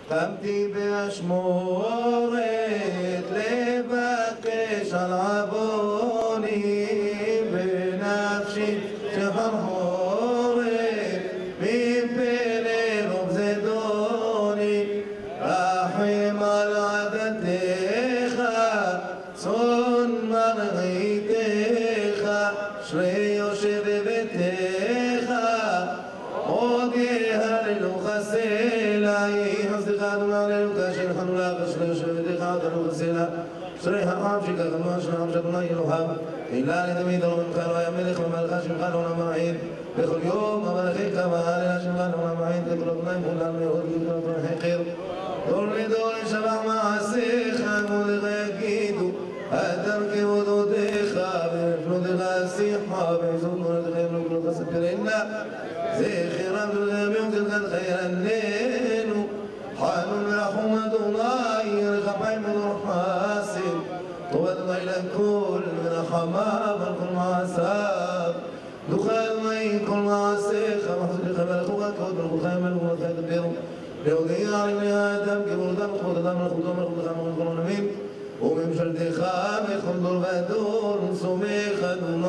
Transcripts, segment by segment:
קמתי באשמורת לבקש על עווני בנפשי שחרחורת מפני רוב זדוני רחם על עדתך צאן מרעיתך אשרי יושב בביתך עוד יהללו חסלי חסדך אדוני עלינו כאשר חנו לך אשרי יושב בביתך אדוני חסלה אשרי העם שכחנו אשרי העם שאדוני אלוהיו תהילה לתמיד אלוהים ממך אלוהי המלך ומלכה שמך לעולם ועד בכל יום המלאכיך וההלל שמך לעולם ועד וכל אדוני מולן מאוד גדול חקר דור לדור ישבח מעשיך מולך יגידו אתר כבודותיך ונפלותיך שיחה ועזות מולדכם לא חסד פרנה זכרם שלכם יום צדקת חיירננו חנון ורחום אדוני רחמיים ודור חסד טוב אדוני לכל ורחמיו על כל מעשיו דוחה אדוני כל מעשיך מחזירך מלכו רכות מלכותך מלכו מלכותך תדברו להודיע לבני האדם כבודתם וכבודתם מלכותו מלכותך מלכות כל עולמים וממשלתך בכל דור ודור וסומך אדוני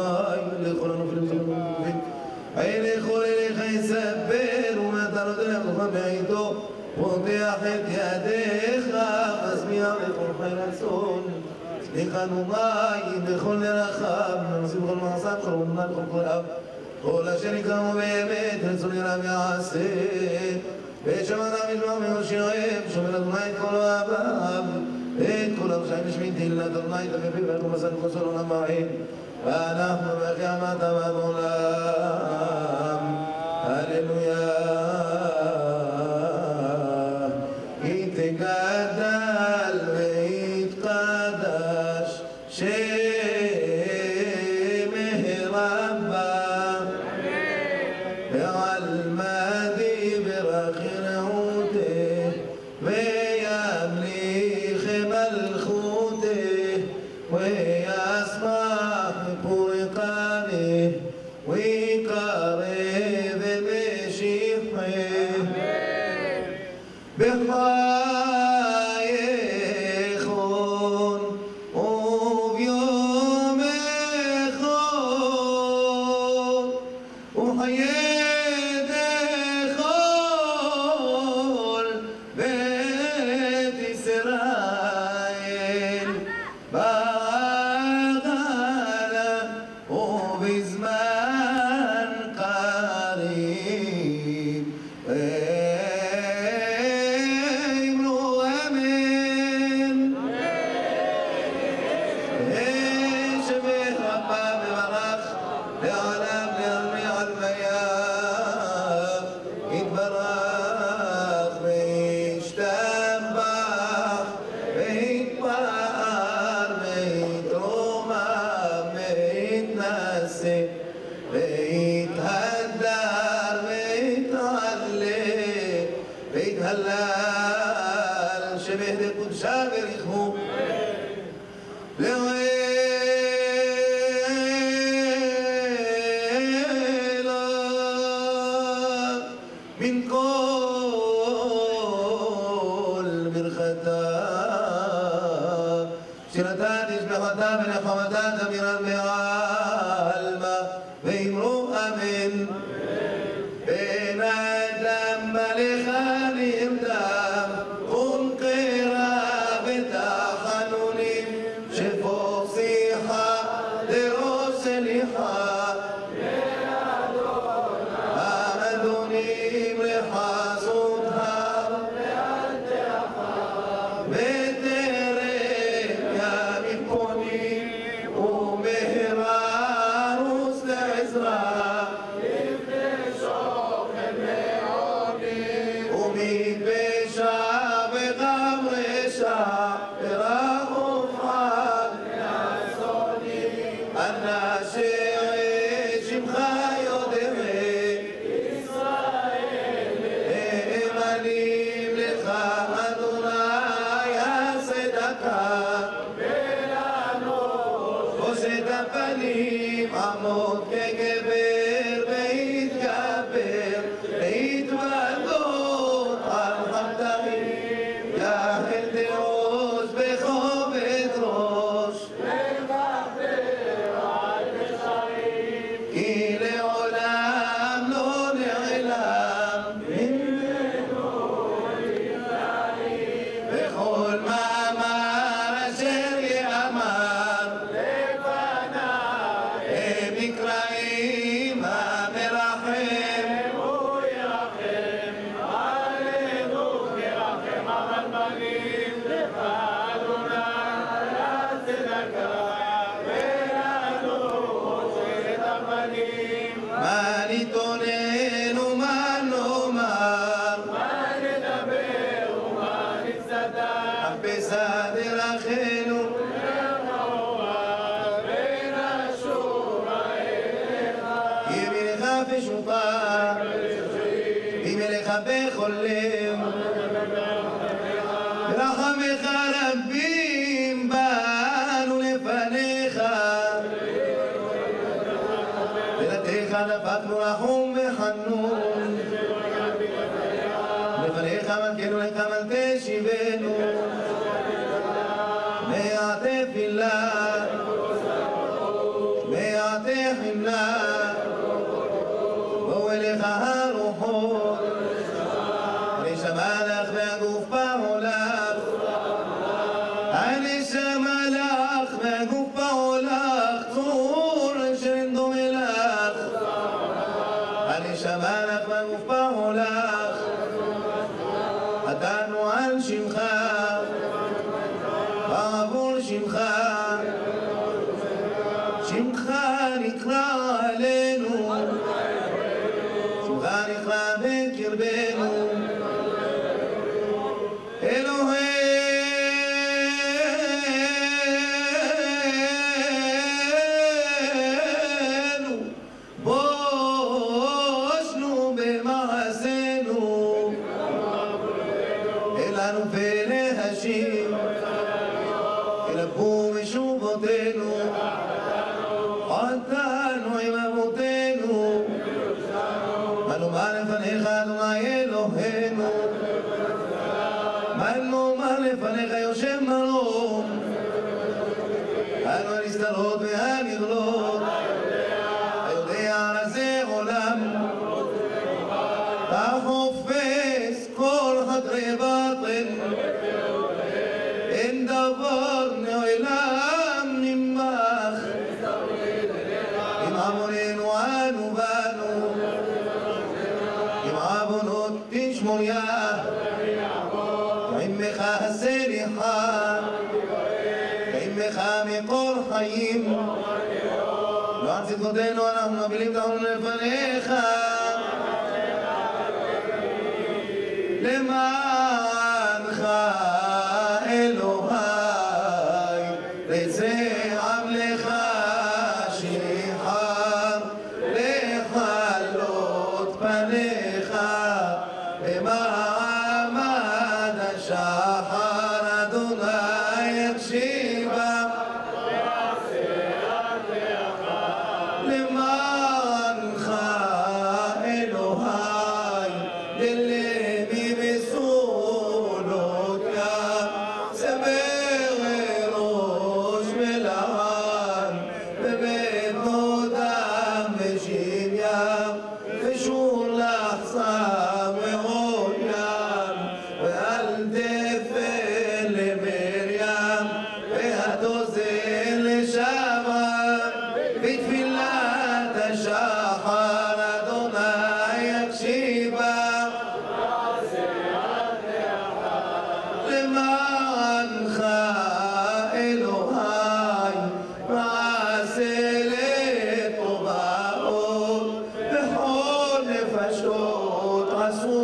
לכל הנופלים שלנו לכל אליך יסבר ומטרות אליך תוכל בעיתו פותח את ידיך משמיע בכל חי רצון צדיחנו מים בכל דרכיו ונושאים בכל מעשיו בכל אמונה בכל קוראיו כל אשר יקרמו באמת רצון ירם יעשה ושמעתם משמע מיושיעם שומר אדוני את כל אוהביו את כל הרשעים משמיעים תהילת אדוני תביא ואנחנו מסענו חסר עולם ועד ואנחנו בקיימת עד עולם הללויה יתגדל ויתקדש שמך רבה ועל מדי ברכי רעותך וימליך מלכותך וישמח בפורקנך ויקרב במשיחך בחייכון וביומכון וחיידכון בית ישראל בהגלה ובזמן קריב אמרו אמן שבח רבה וברך לעולם לעלמי עלמיה יתברך וישתבח ויתפאר ויתרומם ויתנשא ויתהדר ויתעלה ויתהלל שבח דקודשה וריחמו לעילה מן כל ברכתה שירתה תשבחתה ונחמתה תמירן בעלמה ואמרו אמן בן אדם בלך נרדם ונקרה בתחנונים שפוך שיחה דרוש סליחה האדונים לחסותך בטרם ימים פונים ומהרה רוץ לעזרה ומתבשה וגם רשע ורחום חד אנא שאת שמך יודע נאמנים לך אדוני הצדקה פושט הפנים עמוד כגבר ויתגבר להתוודות על חטאים בסדר אחינו ימינך ושופר ימינך בכל לב רחמך רבים באנו לפניך תהילתך דפקנו רחום וחנון לפניך מלכנו לקבל תשיבנו מעטה תפילה מעטה חמלה בואו אליך הרוחות הנשמה לך והגוף בעולך הנשמה לך והגוף בעולך צור שאין דומה לך הנשמה לך והגוף בעולך חטאנו על שמך בעבור שמך שמך נקרא עלינו שמך נקרא בקרבנו אלוהינו בושנו במעשינו אלנו ולהשיב ילבו משובותינו חטאנו עם אבותינו מה נאמר לפניך אדוני אלוהינו מה נאמר לפניך יושב מרום אנו הנסתרות והנגלות היודע רזי עולם תחופש כל חדרי בטן אין דבר נעלם ממך עם עווננו אנו בנו עם עוונות תשמוריה עמך הסליחה עמך מכל חיים לא על צדקותינו אנחנו מבילים תחתנו לפניך למענך אלוהי לזה עמלך שיחר לחלות פניך במעמד השחר אדוני יקשיבה למענך אלוהי דלמי בסולותיה סבר ראש ולען בבית נודם ושמיה ושור לחסם ועוין ועל תפל למרים והתוזל לשמה בתפילת השחר אדוני יקשיבה למענך אלוהי מעשה לטובעות בכל נפשות עשו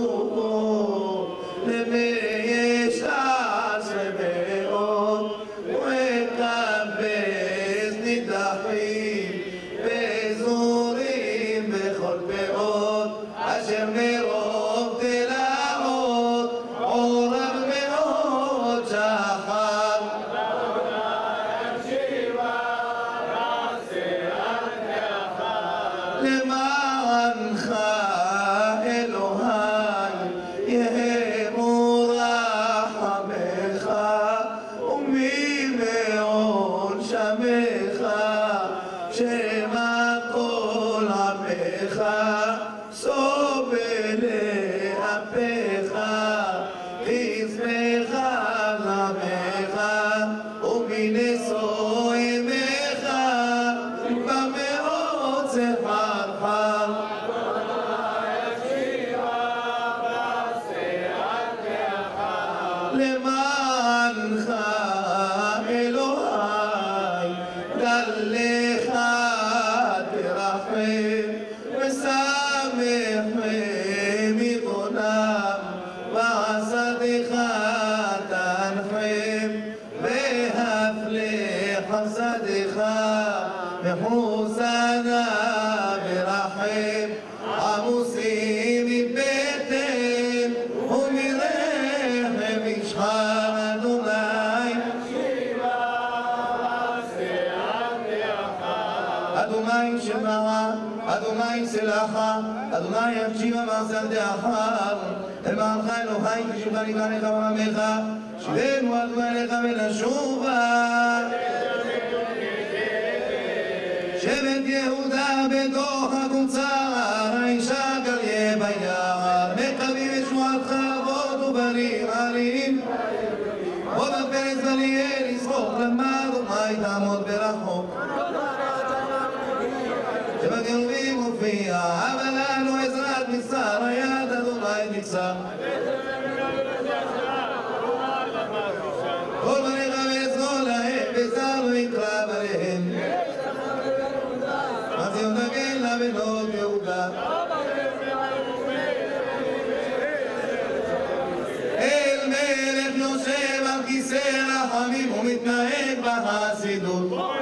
למי יש עשרה מאות ומקבץ נידחים באזורים בכל פאות אשר מרוב תלאות עורב מאוד שחר למענך אלוהי יהא מורחמך וממעון שמך שמא כל עמך סובל לאפיך חזמך עמך ומנשוא עמך במאות זכרך למענך אלוהי דלך תרחם ושמח מגונם ועשתך תנחם סלחה, אדוני יקשיב המעשה על דאחר, למענך אלוהי כשמך נקרא לך ועמך, שיבנו אדוני אליך ונשובה. שבט יהודה בתוך הקבוצה, האישה גליה ביער, מקווים את שמועתך אבות ובנים עלים, עוד הפרץ בליאל ישרוך למד ומאי תעמוד ברחוק. שבקרובים מופיע, אבל לנו עזרת מצר, היד אדוני מצר. כל בניך ואצגור להם, בשר לא יקרב עליהם. מציון תגן לה בנות יהודה. אל מלך יושב על כיסא רחמים ומתנהג בחסידות.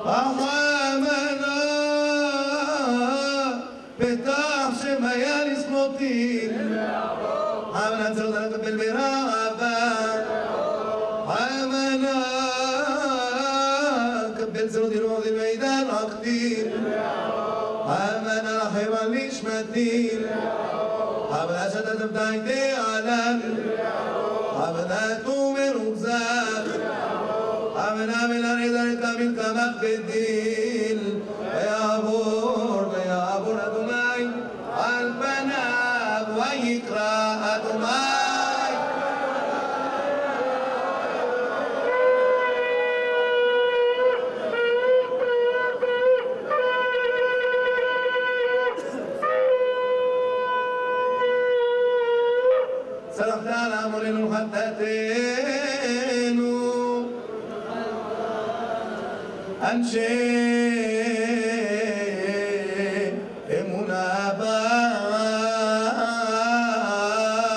رحمنا حمنا تغدر قبل برابا حمنا قبل سرود الوضي الميدان عقدين حمنا رحيما ليش مدين حمنا شدد بتاعتي علن حمنا تومر وزاخ حمنا من الرضا كامل كما بديل يا بور أدوناي البنات ويقرأ أدوناي سلحت على أمر المخططين أنشي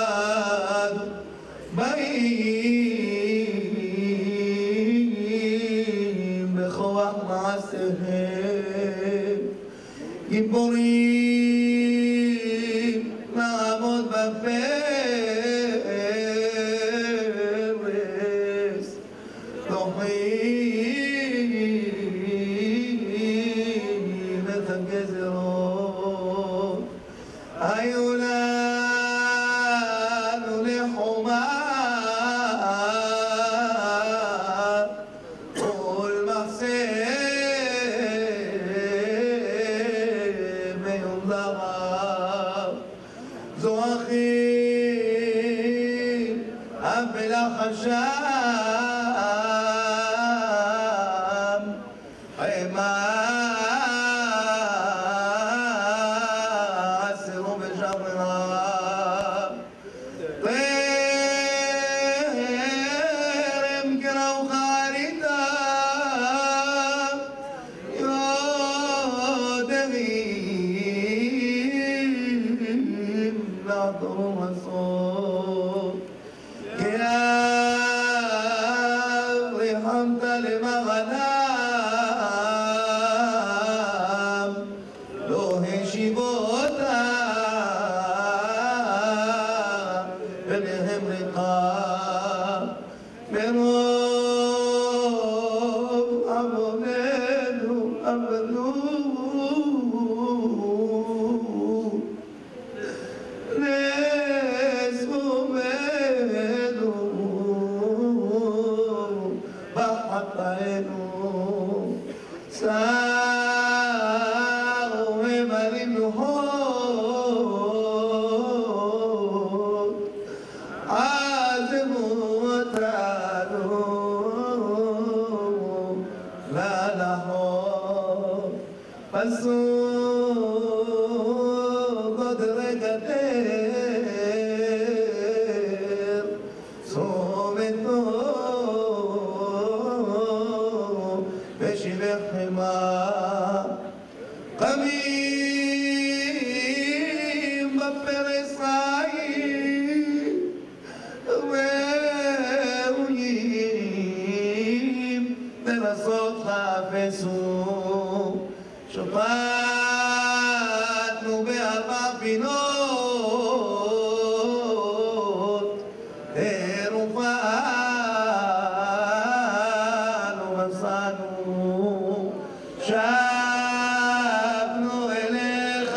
مناباد بين بخوة معسهم גיבורים נעמוד בפרס דוחים את הגזרות היו לנו לחומה ולמחסה ביום זרב זו אחי אף בלחשם חיימה עשירו בשברה טרם קראו חריתה יודעים לעתור מסור כי אז ריחמת למענם לא השיב אותה ביניהם ריחה מרוב עווננו עבדנו נזומנו בחטאנו שרו ממלאים לוחות עזבו אותנו ללחות פסוק עוד רגע תר צומת נור ושיבך חמה קמים בפרס חיים ראויים לנסות חפשו שפטנו בארבע פינות תרופנו מצאנו שבנו אליך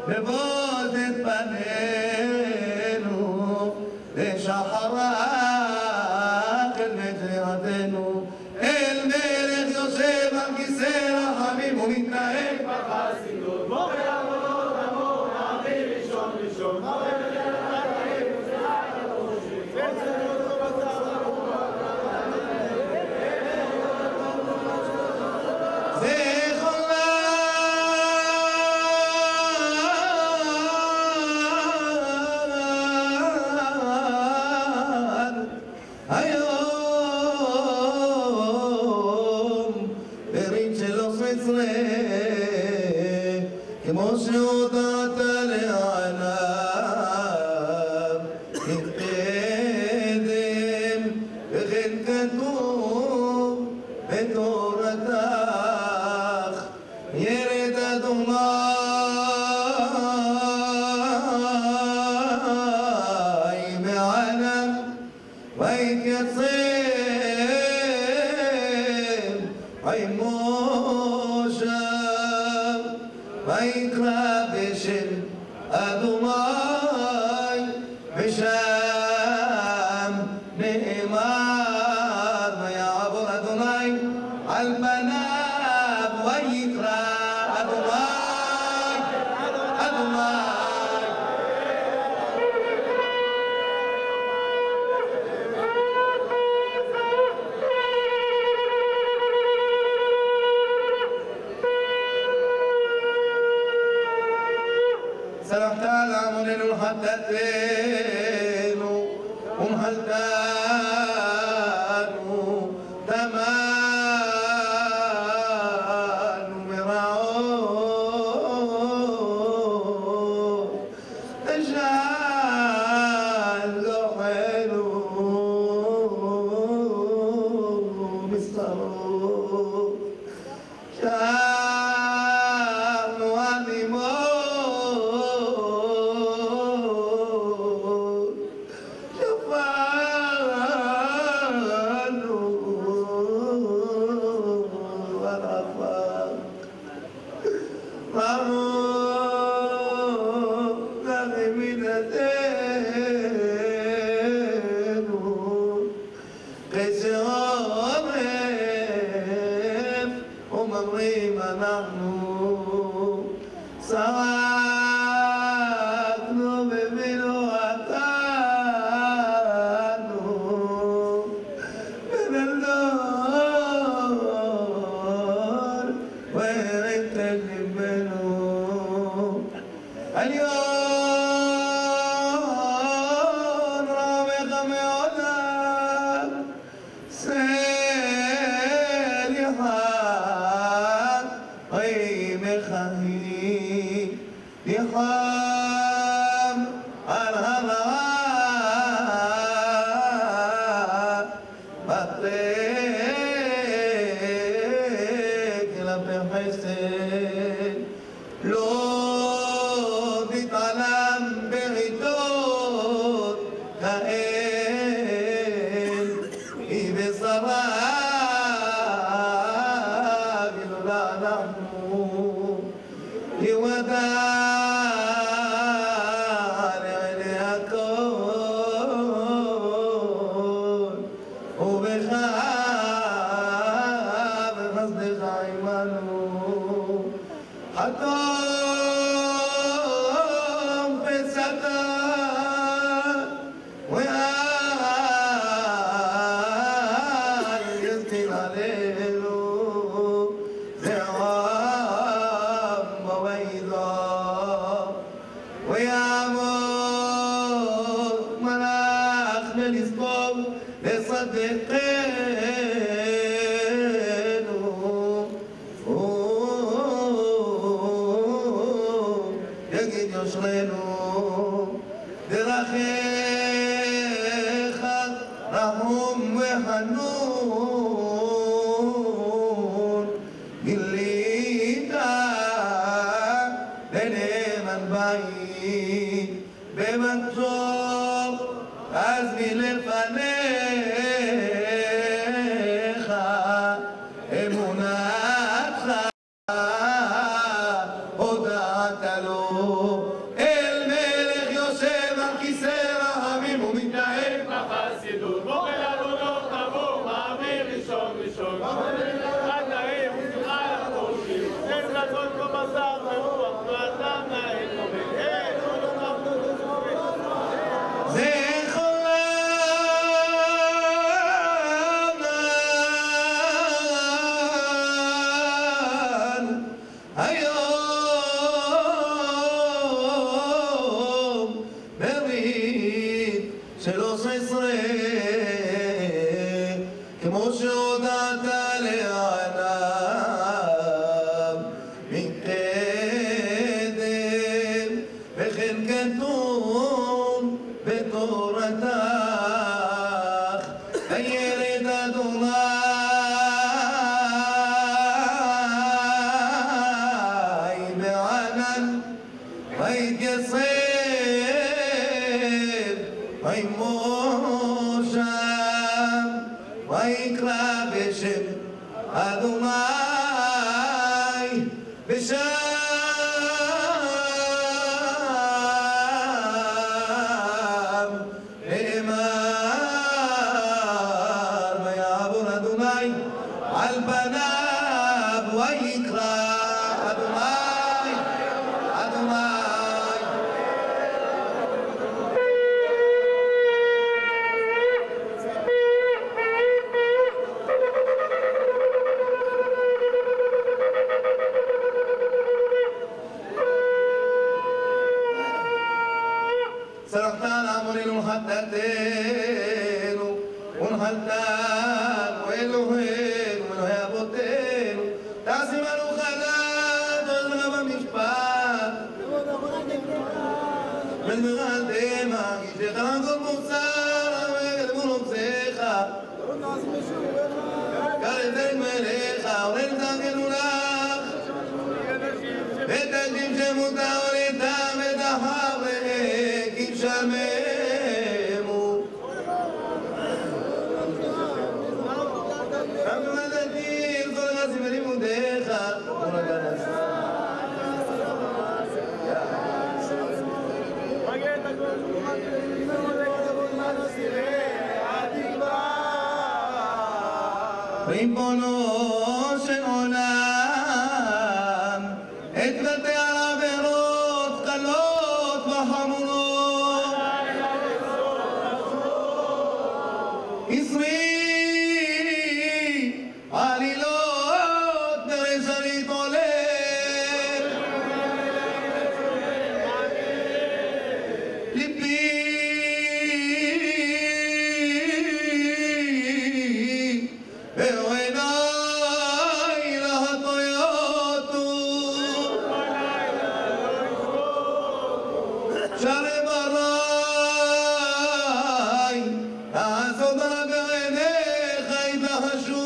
בבושת פנינו לשחרק אל מג'רתנו אל מלך יושב על כיסא רחמים ומתנהג בחסידות מורה עבודות אמור נעביר ראשון ראשון מורה בדרך החיים וזה רק התושבים ויקרא בשם אדוני ושם נאמר ויעבור אדוני על פניו ויקרא אדוני אדוני سلحت على عمل الحتتين ومهلتان تمان مرعون تجعل حلو بالصروف شام وعظيمون شفان ورفاق رمون غمينتين قسرهم وممريم نحن سواكنو بملواتانو من النار ويريت منه اليوم رابق معلم سيرحان غيم خهيم يحام الهواء بطريق لبن حسين لو بطلم بعيدود كائن بصراغ لا نحن يودار اليكون وبخاب قصد خيمانو حتى في السكن ويا يسكن عليه زعام وبيضاء ويا مناخ للإسلام لصدقين يجد يشغلوا دراخيخ رحم وحنون قليتا لنمن بعيد بمنصوب عزمي للفنيخ اموناتك הודעת לו אל מלך יושב על כיסא רחמים ומתנהג בחסידות מוכל עבודות תבור מעביר ראשון ראשון חטאים וסליחה על הפורשים אין רצון כמו בשר ורוח ואדם נהל נובד אין עוד עבדות ושמורת זה חולן היום ברית של 13 כמו שהודעת לענב מקדם וכן כתוב בתורתך וירד אדוני בענן ויתייצב וימושב ויקרא בשם אדוני בשם אבותינו ונחלתנו אלוהינו אלוהי אבותינו תעשי לנו חלק תעז לך במשפט וזמרה דמה גישתך כל מוסר רגל מול עובדך קראת מלך ולנתגנו לך ותקדים שמותר וליתם ודחר כי שממו רבי מדתיר כל רצים ולימודיך ולגן ריבונו של עולם את בתי העבירות קלות וחמורות עשרי עלילות ברשרית עולר ליבי ועיניי להטויותו שערי ברי לעשות על בעיניך התלחשו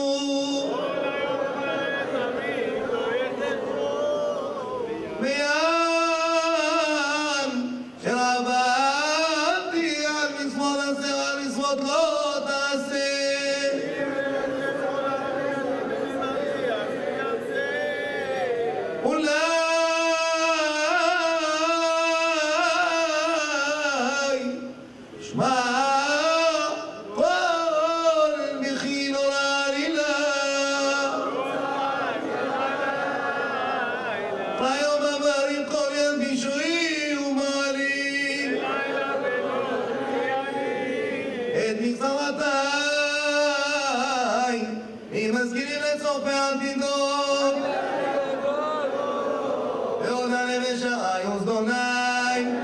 בים שרבתי על מצוות עשה ועל מצוות לא תעשה אולי שמע כל בכי נורא לילה היום עברים כל ים בישועי ומעלים את מקצועותיי ממזכירים לצופי עתידות ועוד הנפש העיוז דוניים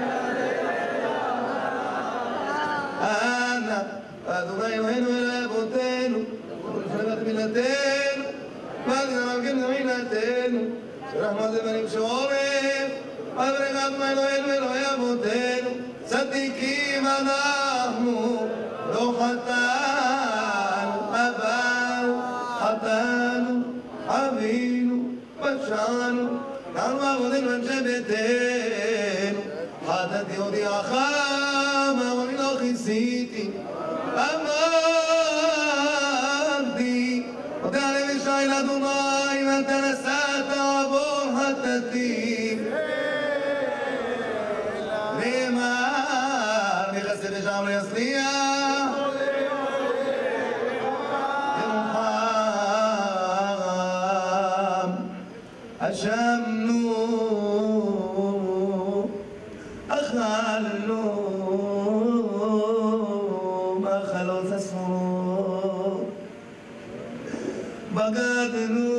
אנא אדוני אלוהינו אלוהי אבותינו ולפני תפילתנו ואדוני המלכים תפילתנו שרחמו זה בנים שאומר אברך אדוני אלוהינו אלוהי אבותינו צדיקים אנחנו לא חטאנו אבל חטאנו עווינו פשענו נענו עבודנו אנשי ביתנו חטאתי הודיעך ואני לא כיסיתי אמרתי הודה הנפש אל אדוני ואתה נשאת עבור חטאתי נאמר נכסה ושם ליצליח ירוחם אשמנו אכלנו מאכלות אסורות בגדנו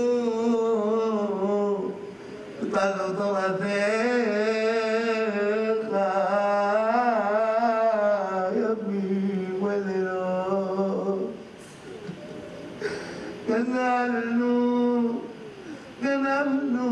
טלנו תורתך ימים ולילות גזלנו גנבנו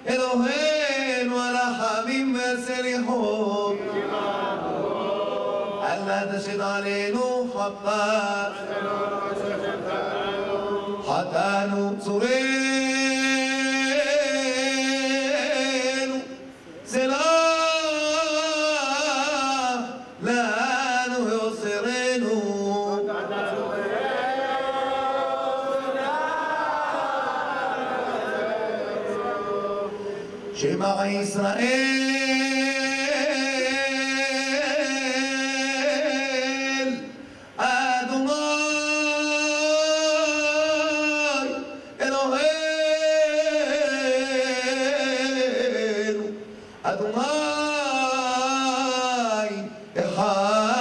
Elohim מפת חטאנו צורנו זה לא לנו יוסרנו שמע ישראל אדוני אלוהינו אדוני אחד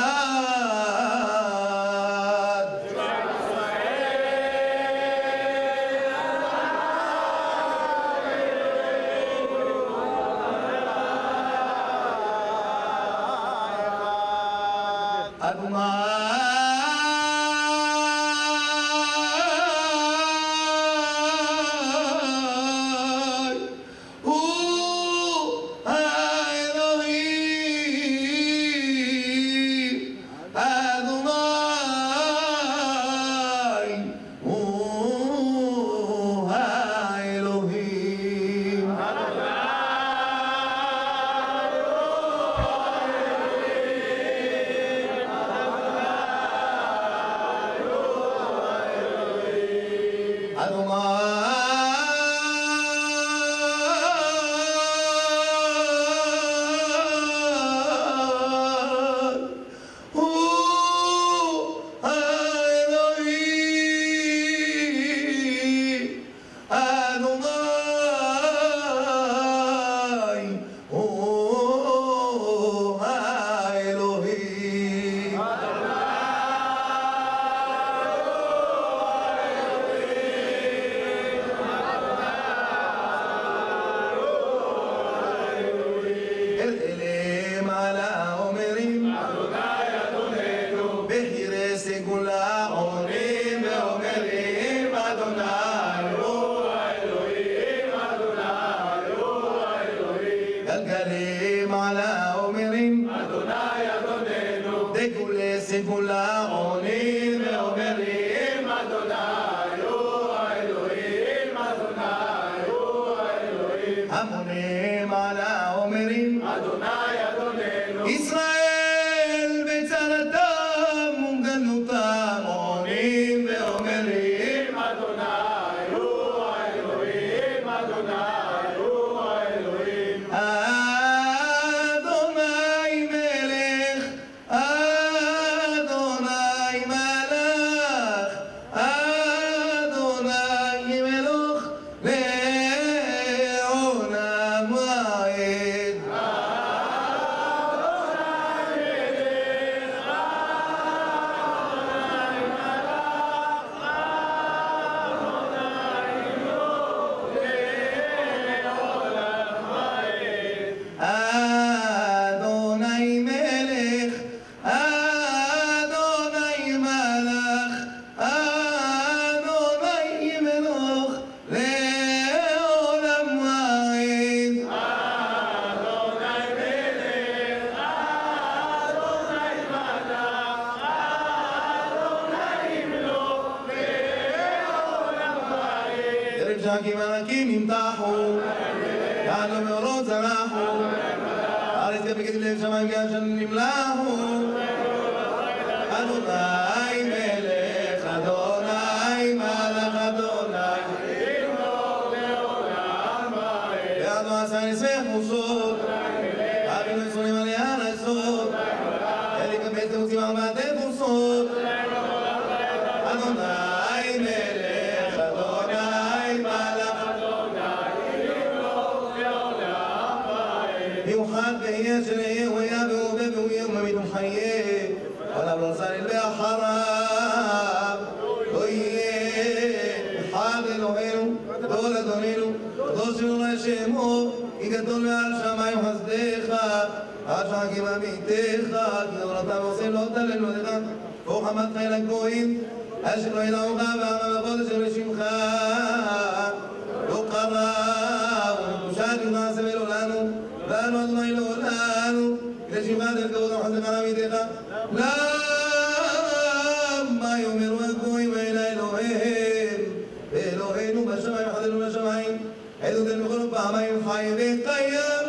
כל פעמיים חי וקיים,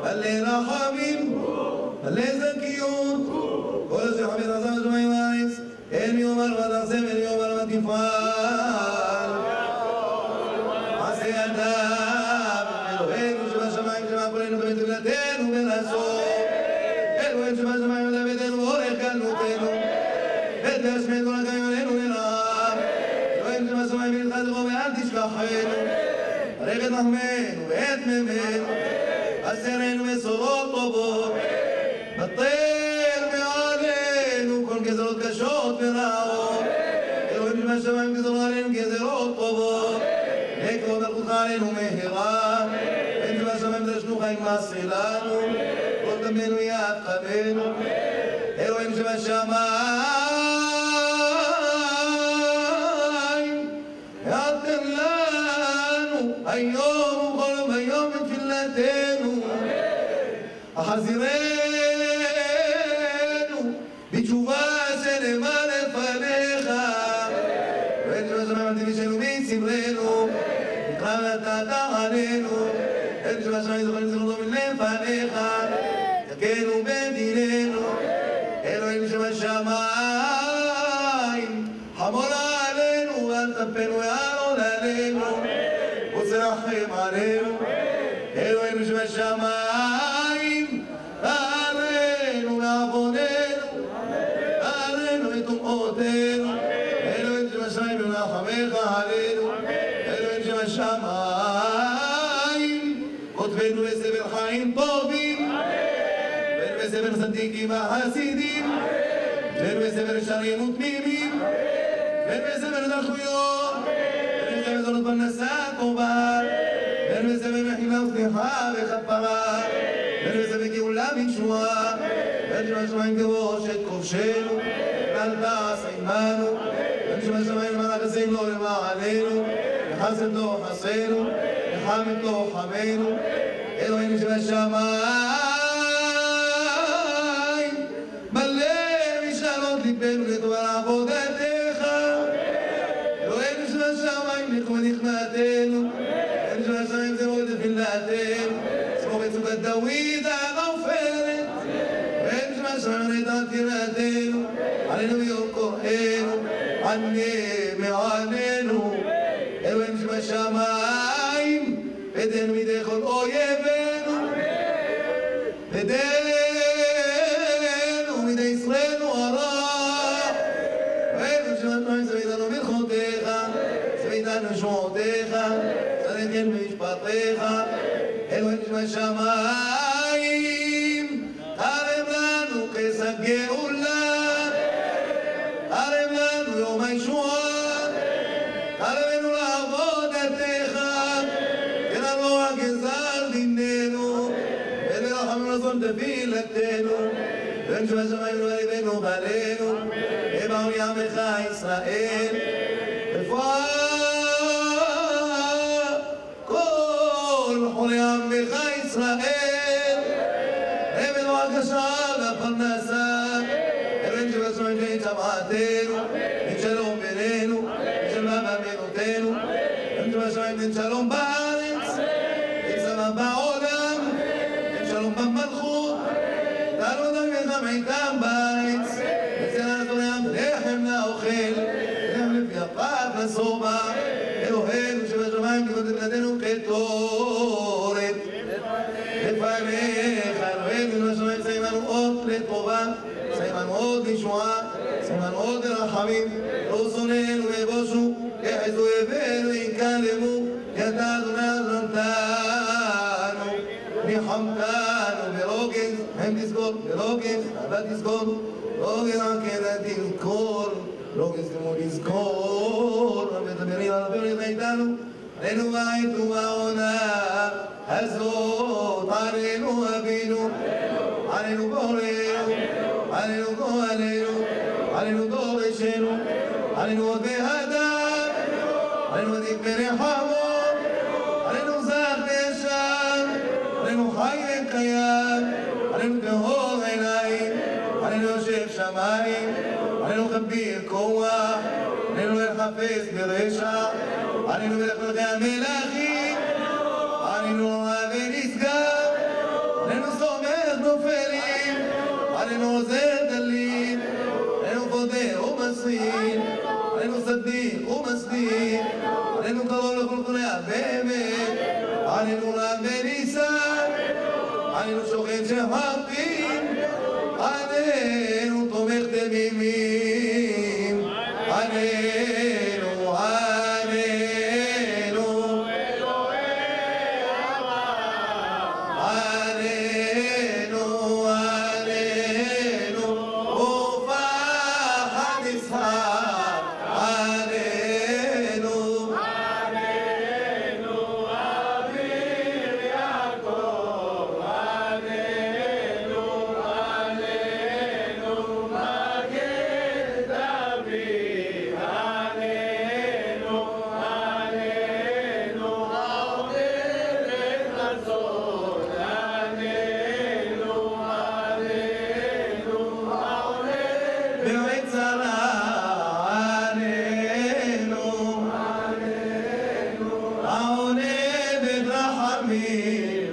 מלא רחמים, מלא זכיות, כל אשר חפץ עשה בשמיים וארץ, אין יאמר ותעשה ואין יאמר ותפעל. עשה ידיו, אלוהינו שבשמיים שמע קולנו בית תפילתנו ונעשו. אלוהינו שבשמיים מדע ביתנו ואורך גלותנו. את להשמיע את כל הקיים עלינו לרעם. אלוהינו שבשמיים ונתחז בו ואל תשכחנו. ברך את נחמנו ואת ממנו. אסרנו בשורות טובות. בטל מעלינו כל גזרות קשות ורעות. אלוהינו שבשמיים גזרו עלינו גזרות טובות. לקרוא מלכותך עלינו מהרה. אין שבשמיים דרשנו חיים מעשה לנו. כל דמנו יתחבנו. אלוהינו שבשמיים יתן לנו היום ובכל יום ויום את תפילתנו. החזירנו בתשובה שלמה לפניך. ואין שבשמיים אל תבישנו בסברנו. נקרא ונתת עלינו. אין שבשמיים זוכרנו זכרנו מלפניך. תקנו בדיננו. אלוהינו שבשמיים חמול עלינו ואל תפנו יעלון עלינו ותרחם עלינו. אלוהינו שבשמיים תערנו לעווננו תערנו לטומאותינו. אלוהינו שבשמיים ברחמך עלינו. אלוהינו שבשמיים כותבנו בספר חיים טובים בספר צדיקים החסידים, בספר ישרים ותמימים, בספר דחויות, בספר זונות פרנסה טובה, בספר מחילה וסליחה וכפרה, בספר גאולה וישועה, בשמיים כבוש את כובשנו, ואל תעש עמנו, בשמיים מלך עשינו לו למעננו, וחסד לו חסנו, וחמת לו חמנו. אלוהינו שבשמיים ליבנו לטובה עבודתך. אלוהינו שבשמיים לכבוד נחמתנו. אלוהינו שבשמיים זמור את תפילתנו. זמור את סוכת דוד העופרת. אלוהינו שבשמיים נתן תירתנו. עלינו ביום כוחנו. ענה מעלינו. אלוהינו שבשמיים פדנו מידי כל אויבינו. פדנו מידי ישראלנו הרע. שמועותיך, צדקן במשפטיך. אלוהינו שבשמיים קרב לנו כסף גאולה. קרב לנו יום הישועה. קרבנו לעבודתך. כן הרוע גזר דיננו ולרחם רצון תפילתנו. אלוהינו שבשמיים לא ליבנו חלנו ובאו יעמך ישראל. כל חולי עמך ישראל, אבן והקשה והפרנסה. אלוהינו שבשמיים שאין צוואתנו, אין שלום בינינו, אין שלום באמינותינו. אלוהינו שבשמיים אין שלום בארץ, אין שלום בעולם, אין שלום במלכות. תעלו אותם ממך איתם בארץ, וצלע לתורם לחם לאוכל. לסובה. אלוהינו שבשמיים כבוד תפילתנו כתורת לפניך. אלוהינו שבשמיים סיימנו אות לטובה, סיימנו אות לישועה, סיימנו אות לרחמים. לא שונאינו ובושו, יחזו אבינו יקלמו, ידע אדוני עזרתנו. ניחמתנו ברוגז, הם תזכור ברוגז, אבא תזכור, רוגז עקדה תזכור. רוגז כמו לזכור, ותדברים על הפרק איתנו, עלינו בעת ובעונה הזאת, עלינו אבינו, עלינו בורנו, עלינו גואלנו, עלינו דורשנו, עלינו עוד בהדר, עלינו עדיק ברחמות, עלינו זך וישר, עלינו חי וקיים, עלינו טהור עיניים, עלינו יושב שמיים, עלינו כביר כוח, עלינו לחפש ברשע, עלינו מלך מלכי המלכים, עלינו רם וניסן, עלינו שוכן שחקים, עלינו תומך דמימים, עלינו, עלינו, עלינו, עלינו, ופחד יצחק, עלינו, עלינו אביר יעקב, עלינו, עלינו מגן דוד, עלינו, עלינו העוטרת הזאת, עלינו, עלינו העוטרת בעת צרה, עלינו, העונה ברחמים,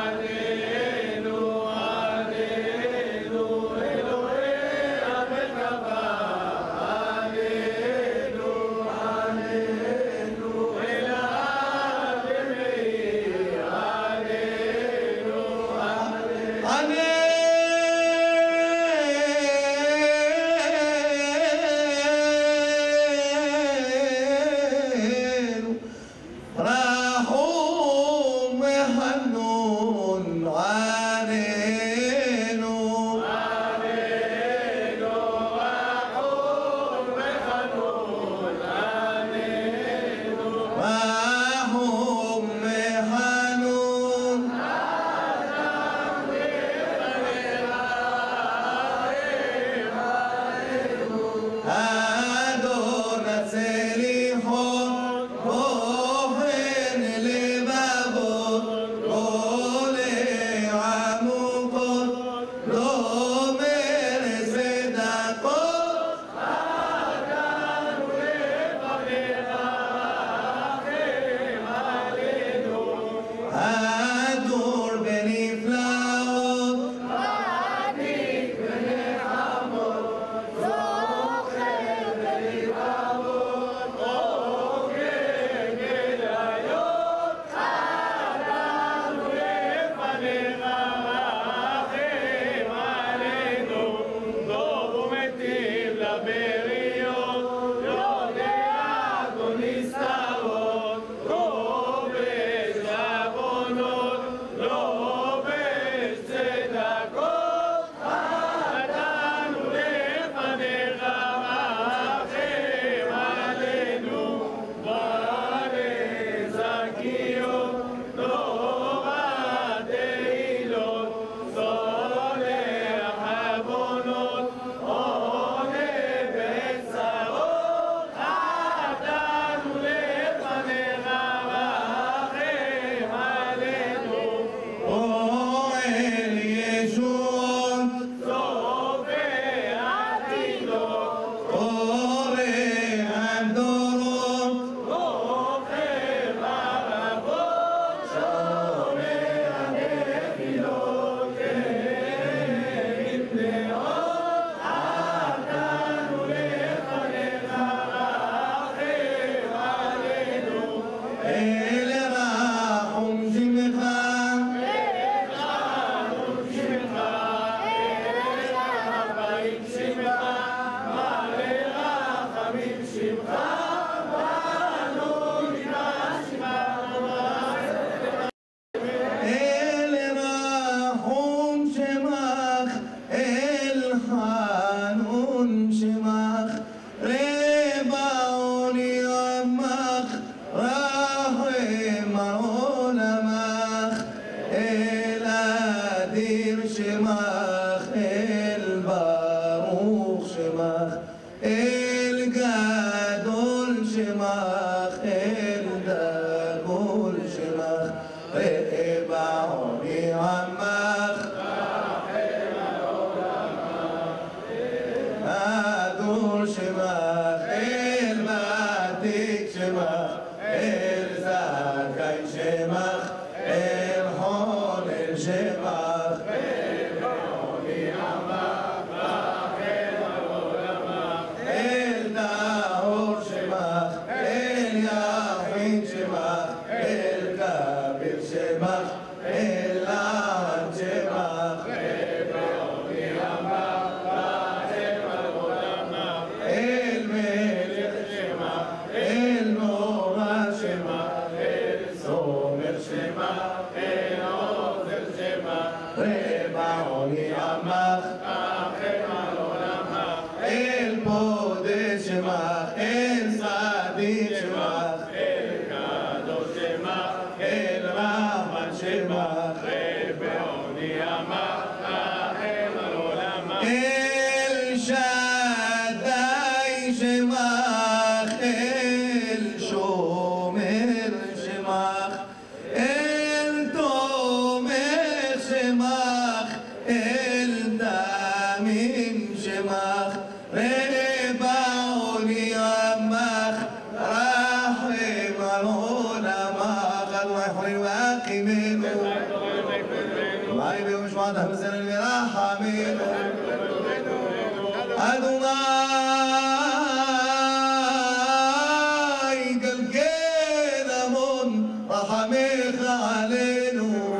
עלינו, עלינו אלוהי המרכבה, עלינו, עלינו אל האב ומאיר, עלינו, עלינו, רחום וחנון, עלינו, עלינו רחום וחנון, עלינו רחום וחנון, אדון הצליחות, בוחן לבבות, עולה עמוקות, לא מרס ודקות, הדור בנפלאות, אוהל ישועות, קורא הדורות, אל רחום שמך, אל רחום שמך, אל חנון שמך, רבעון ימך, רחם עולמך, אל אדיר שמך, אל ברוך שמך, אל גדול שמך, אל דגול שמך, רבעון ימך, הדור שמך, אל ותיק שמך, אל זכאי שמך, אל חולל שמך, אל נאור שמך, אל יחיד שמך, אל כביר שמך, שמך, אל לעד שמך, בעוני עמך, להם על עולמך, אל מלך שמך, אל נורא שמך, אל סומך שמך, אל עוזר שמך, בעוני עמך, לכם על עולמך, אל פודה שמך, אל צדיק שמך, אל קדוש שמך, אל רחמן שמך, בעוני עמך, לכם על עולמך, אל שדי שמך, אל שומר שמך, אל תומך שמך, אל תמים שמך, בעוני עמך, רחם על עולמך, אדוני חוננו והקימנו, אדוני במשמעת המסרנו ורחמנו, אדוני גלגל המון רחמך עלינו,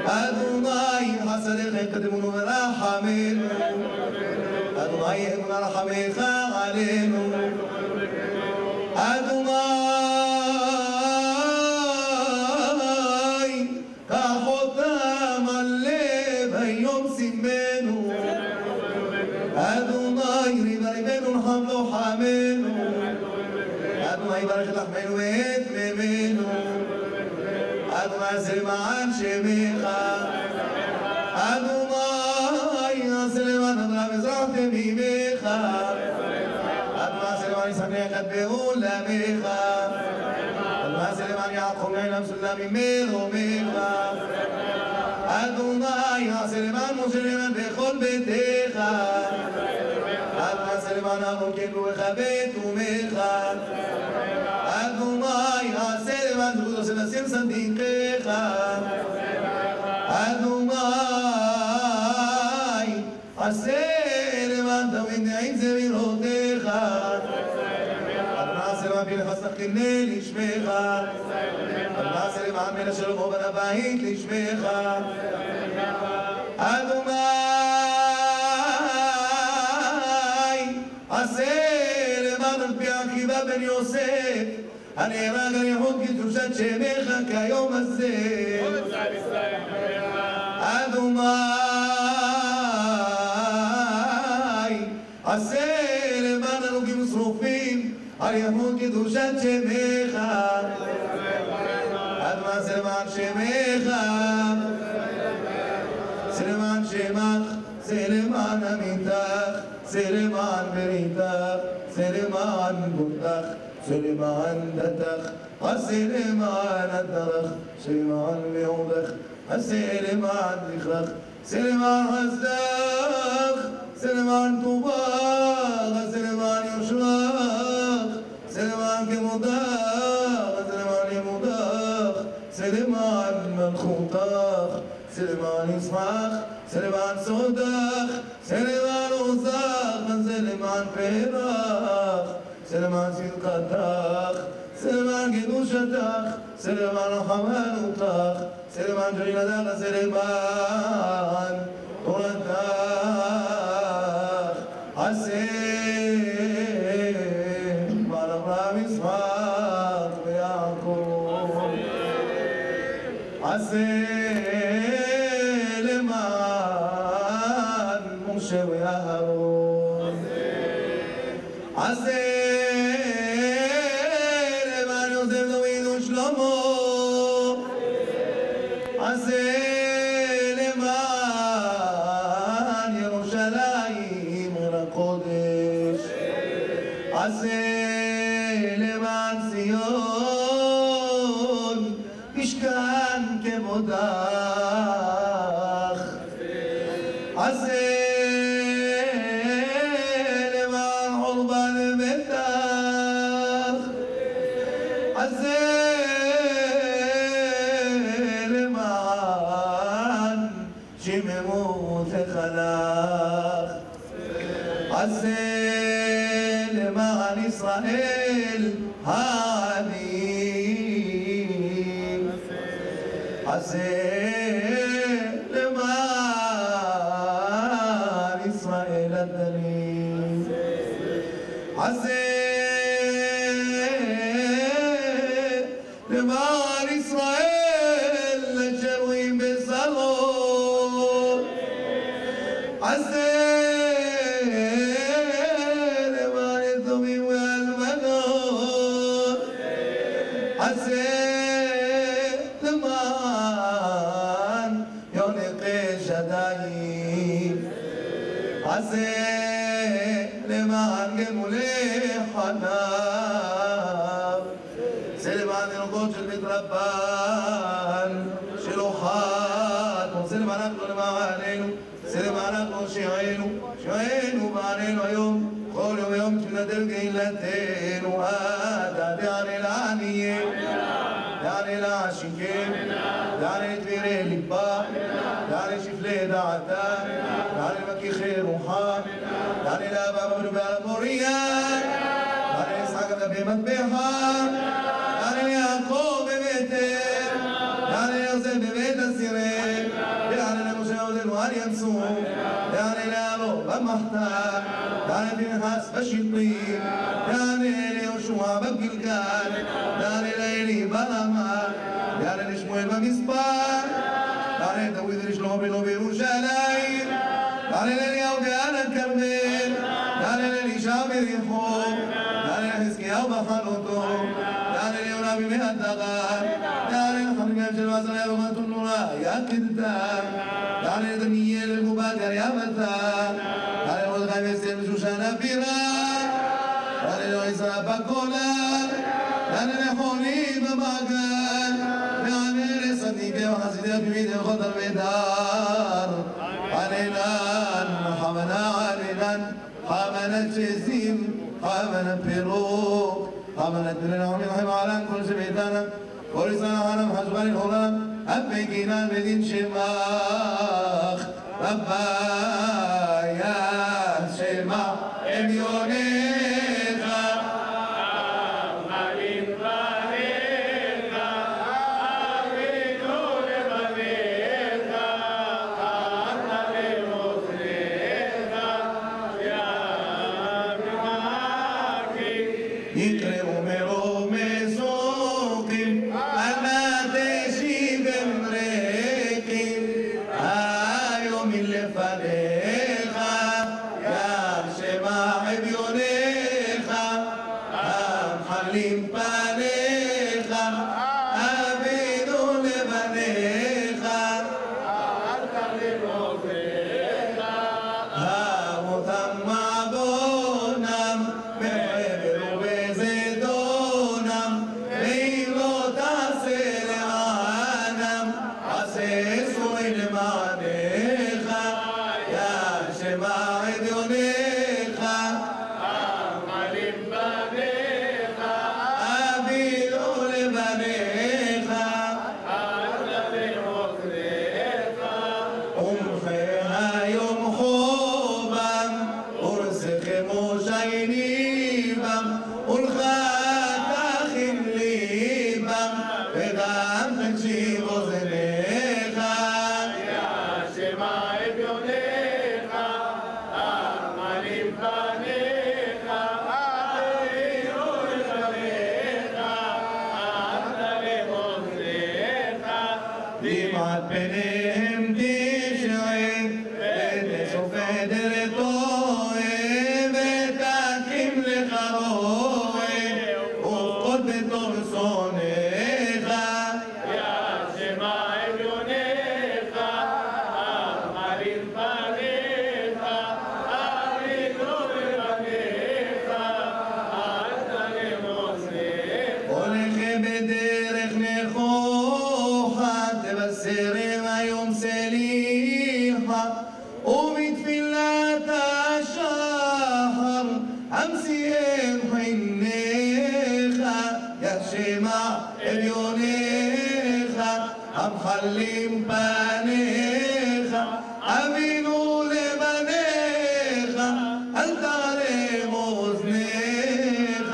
אדוני חסדיך יקדמנו ורחמנו, אדוני אמונה רחמך עלינו, אדוני קח אותם על לב היום שימנו, אדוני ריבה ליבנו נחם לוחמנו, אדוני ברך את לחמנו ואת ממנו, אדוני עשה למען שמך, אדוני עשה למען אברהם מזרח תמימך, אדוני עשה למען יצחק יחד בעולמך, אדוני עשה למען יעקב נעלם סולם ממרומך, אדוני עשה למען משה נאמן בכל ביתך, אדוני עשה למען אהרון כברך בתומך, אדוני עשה למען זכותו של נשיא צדיקיך, אדוני עשה למען דוד נעים זמירותיך, אדוני עשה למען פנחס תחכימני לשמך, אדוני עשה למען מלך שלמה בן הבית לשמך, אדוני עשה למען רבי עקיבא בן יוסף הנהרג על ייחוד קדושת שמך כיום הזה, אדוני עשה למען הרוגים ושרופים על ייחוד קדושת שמך, אדוני עשה למען שמך, עשה למען שמך, עשה למען עמיתך, עשה למען בריתך, עשה למען בוטך, עשה למען דתך, עשה למען הדרך, עשה למען מעודך, עשה למען זכרך, עשה למען חסדך, עשה למען טובך, עשה למען יושרך, עשה למען כמודך, עשה למען לימודך, עשה למען מלכותך, עשה למען ישמח, עשה למען סודך, עשה למען עוזך, עשה למען פרח, עשה למען צדקתך, עשה למען קדושתך, עשה למען רחמנותך, עשה למען שרינתך, עשה למען תורתך, עשה למען אברהם יצחק ויעקב, עשה למען משה ואהרון, עשה למען יוסף דוד ושלמה, עשה למען ירושלים עיר הקודש, עשה למען ציון משכן כבודך, עשה למען חורבן ביתך, עשה למען שממות חלך, עשה למען ישראל העניים, עשה למען ישראל הדלים, עשה למען ישראל השרויים בשרו, עשה למען יתומים ואלמנות, עשה למען יונקי שדיים, עשה למען גמולי חלב, עשה למען תינוקות של בית רבן שלא חטאו, עשה למעננו למעננו, עשה למעננו שיענו מעננו היום, כל יום ויום תפילתנו קהילתנו, אתה תענה לעניים, תענה לעשירים, תענה לדבירי ליבה, תענה שפלי דעתה, תענה למכיחי רוחה, תענה לאבא ובעל המוריה, תענה ליצחק על מטבחה, תענה ליעקב בבית-אל, תענה ליוסף בבית הסירם, תענה למשה עוזנו על ינשוף, תענה לארון במחתר, תענה לפנחס בשלטים, תענה ליהושע בגלגל, תענה לאלי ברמה, תענה לשמואל במספר, תענה לדוד ולשלמה בנו בירושלים, תענה לאליהו בעל הכרמל, תענה לאלישע בריחו, תענה לחזקיהו בחלותו, תענה ליונה בימי הדגן, תענה לחכמיהם של מעשריה ומתון נורא יקדתם, תענה לדניאל ולגובדיה יבתה, תענה למרדכי ואסתר ושושן הבירה, תענה לעזרא בגולה, תענה לחוני במעגל, תענה לצדיקי וחסידי התמימי דרך תלמי דר, עננן חמנה עננן, חמנת שזים, חמנת פירוק, חמנת בני נחמי נחם עלן כל שביתנה, כל ישראל חנם חשבה ללעולם, אבי גינן בדין שמך, רביה שמך אביונך, עמלים בניך, אבינו לבניך, אתה למוזניך, ימחקי. יקראו מרוב מסוקים, אנא תשיבם ריקים, היום מלפניך, ים שמע אביונך, המחלים פניך, אבינו לבניך, אתה למוזניך, אבותם מעוונם, בחבל ובזדונם, ואם לא תעשה למענם, עשה סורי למענך, ים שמע אביונך, עמלים בניך, אבינו לבניך, אתה למוזניך, עומכי היום חובם, ורסכם ושייניבם, ולך תכין ליבם, וגם תקשיב אוזניך, שמע אביונך, עמלים בניך, אבינו לבניך, אתה למוזניך, דמעת פניהם תשרה, ותשופט אל טועה, ותקים לך רועה, ופקוד בתור שונאיך, שמע אביונך, עמלים בניך, אבינו לבניך, אתה למוזניך, הולכם בדרך נכוחה, תבשרם היום סליחה, ובתפילת השחר, המסיהם חיניך, ישמע אביונך, המחלים פניך, אבינו לבניך, אל תערם אוזניך,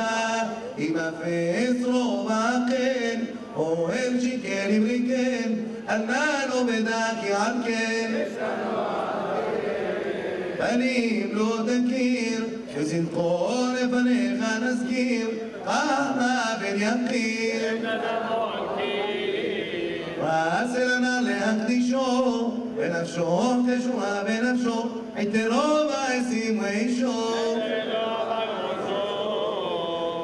אם אפס רובכם, אוהל שכן אמריכם, אננו בדרכי על כן בנים לא תכיר וזכרו לפניך נזכיר כמה בן יקיר ועשה לנא להקדישו בנפשו תשועה בנפשו עתרו ועשים ואישו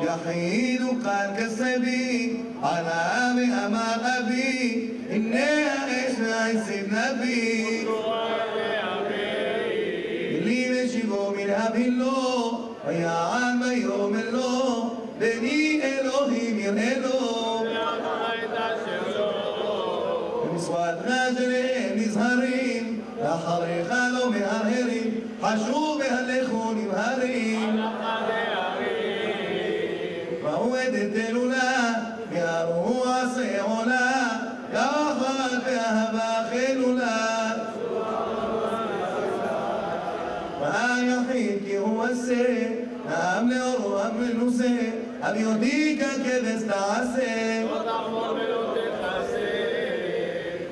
יחיד וכאן כסבי עלה ואמר אבי הנה האש והעשב נביא לי ושיבו מן הבילו ויען ויאמר לו בני אלוהים יראה לו במסורת רגליהם נזהרים לאחריך לא מהרהרים חשוב והלכו נמהרים ועומדת אלולה ירו עשה עולה יחד באהבה חילולה והיחיד כי הוא עשה נעם לאורו המנוסה אב יודי ככבש תעשה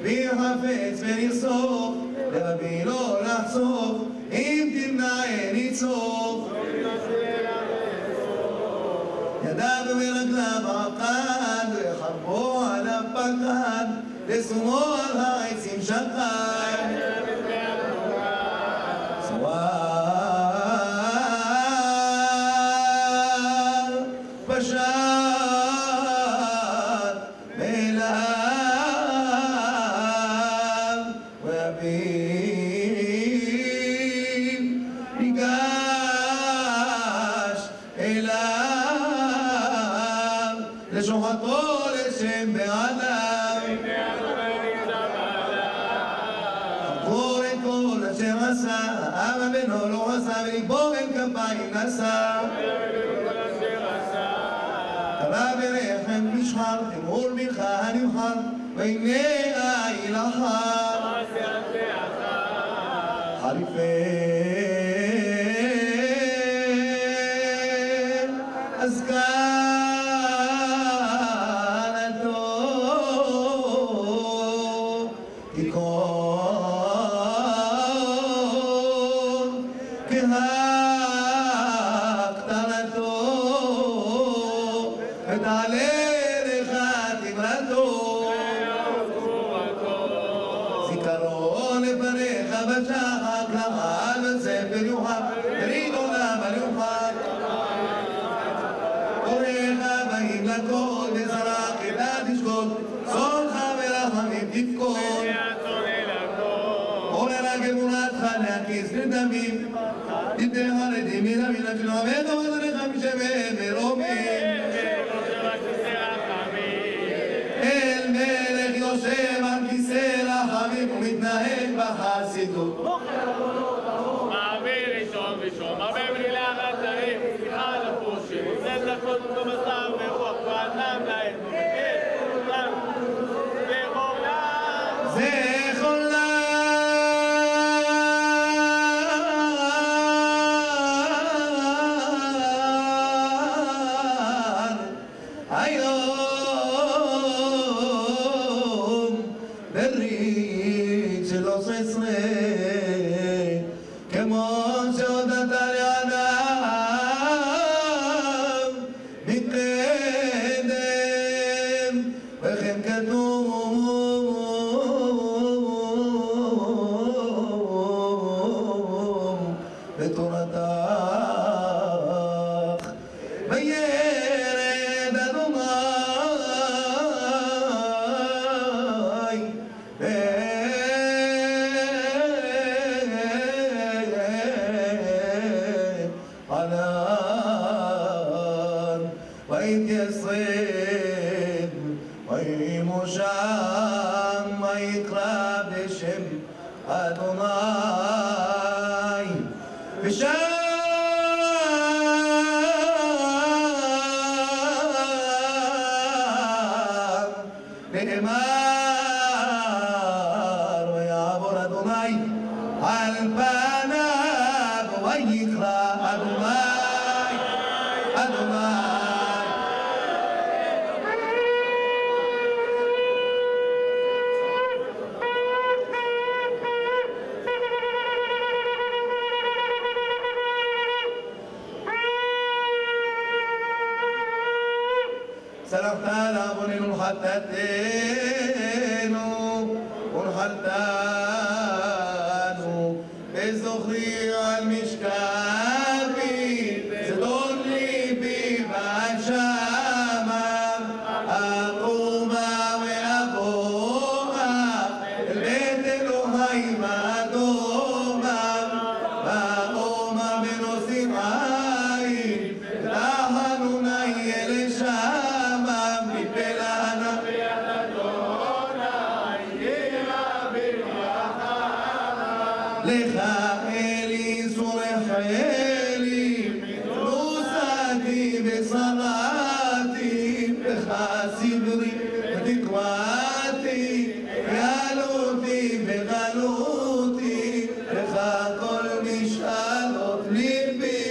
ויחפץ ונרסוף לבבי לא לחשוף אם תמנע ניצוף ידיו ורגליו עקד וחרבו עליו פקד לשומו על העצים שקד סואר פשט מאליו ואביו ניגש אליו לשוחטו לשם בעליו חקור את כל אשר עשה אבא בנו לא עשה ולגבור אל כפיים נשא קרא ברחם משחר תמור בנך הנבחר והנה איל אחר חריפי אזכרתו תיכון כהקטנתו ותעלה לך תמרתו זיכרון לפניך בשחר כמה בספר יוחד יריד עולם על יוחד קוריך באים לכל וזרח כדע תשקול סולך ורחמים תפקול עורר הגמונתך להכיס לדמים תתן חרדים מלמין אפילו עמד ומדריך משווה ורומים אל מלך יושב על כיסא רחמים ומתנהג בחסידות מעביר ראשון ראשון הרבה בלי לאחת תרים סליחה על הפושים זה דקות ומסע ורוח ואדם להם חטאתנו ונחלתנו, וזוכרי על משכבי, זדון ליבי בהגשמה, אקומה ואבואה, אל בית אלוהים האדומה, ואומה בנושאים עין, תחנוני אל שמה, מפלנה ביד אדוני, ירא ברחמה. לך אלי צורך אלי, נוסעתי ושרעתי, לך סברי ותקוותי, גלותי וגלותי, לך כל משאלות ליבי,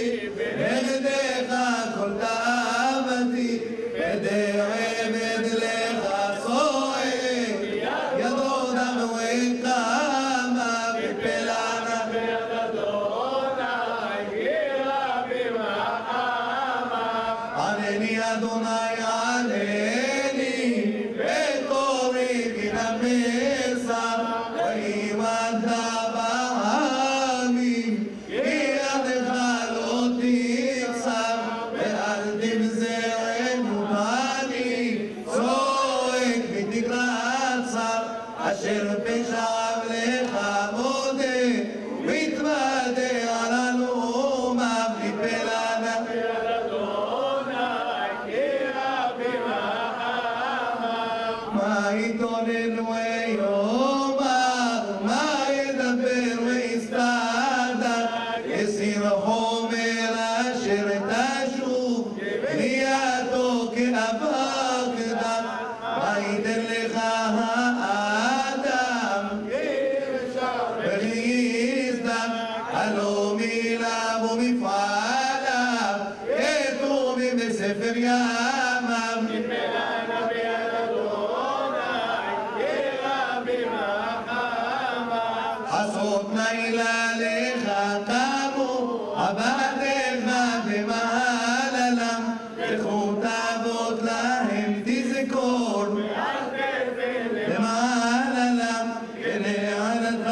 נגדך כל תאוותי, ידי עבד לך צועק, ידו דם וקמה, בפלנה ביד אדוני, ירא ברחמה. ענני אדוני ענני, וקורי מן המסע, וימד בעמים, כי ידך לא תחסר, ואל תבזרנו אני, צועק ותקרא צר, אשר פשעיו לך מודה, מתוודה על הנאומיו, מפלנה ביד אדוני, ירא ברחמה. מה יתאונן ויאמר, מה ידבר ויסתדר, יסיר חומר אשר תשוב, בנייתו כאבק דם, מה ייתן לך האדם, וכי יזדק, הלא מיליו ומפעליו, כתובים בספר ימיו. מפלנה ביד אדוני, ירא ברחמה. חסות לילה לך קמו, עבדיך במעללם, זכות אבות להם תזכור, למעללם כנענתך,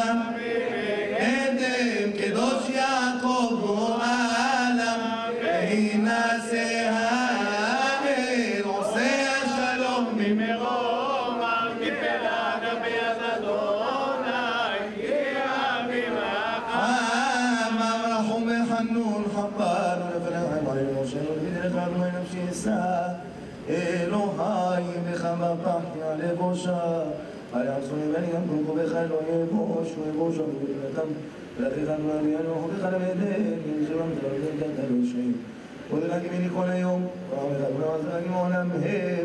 קדם קדוש יעקב גואלם, והינשא האל עושה השלום ממרומה, מפלנה ביד אדוני, ירא ברחמה. רחום וחנון חפר ונפלם עלינו שלו, בדרך אדוני נפשי אשא, אלוהי בך בטחתי על אבושה, על יעצוני ואני גם כולכו בך לא יבוש, ויבושה בגדלתם, ולכך אדוני אלוהו בך לבדל, שבם תלבדל דת אלושים. ודלקי ממני כל היום, ועמך אדוני עזרני מעולם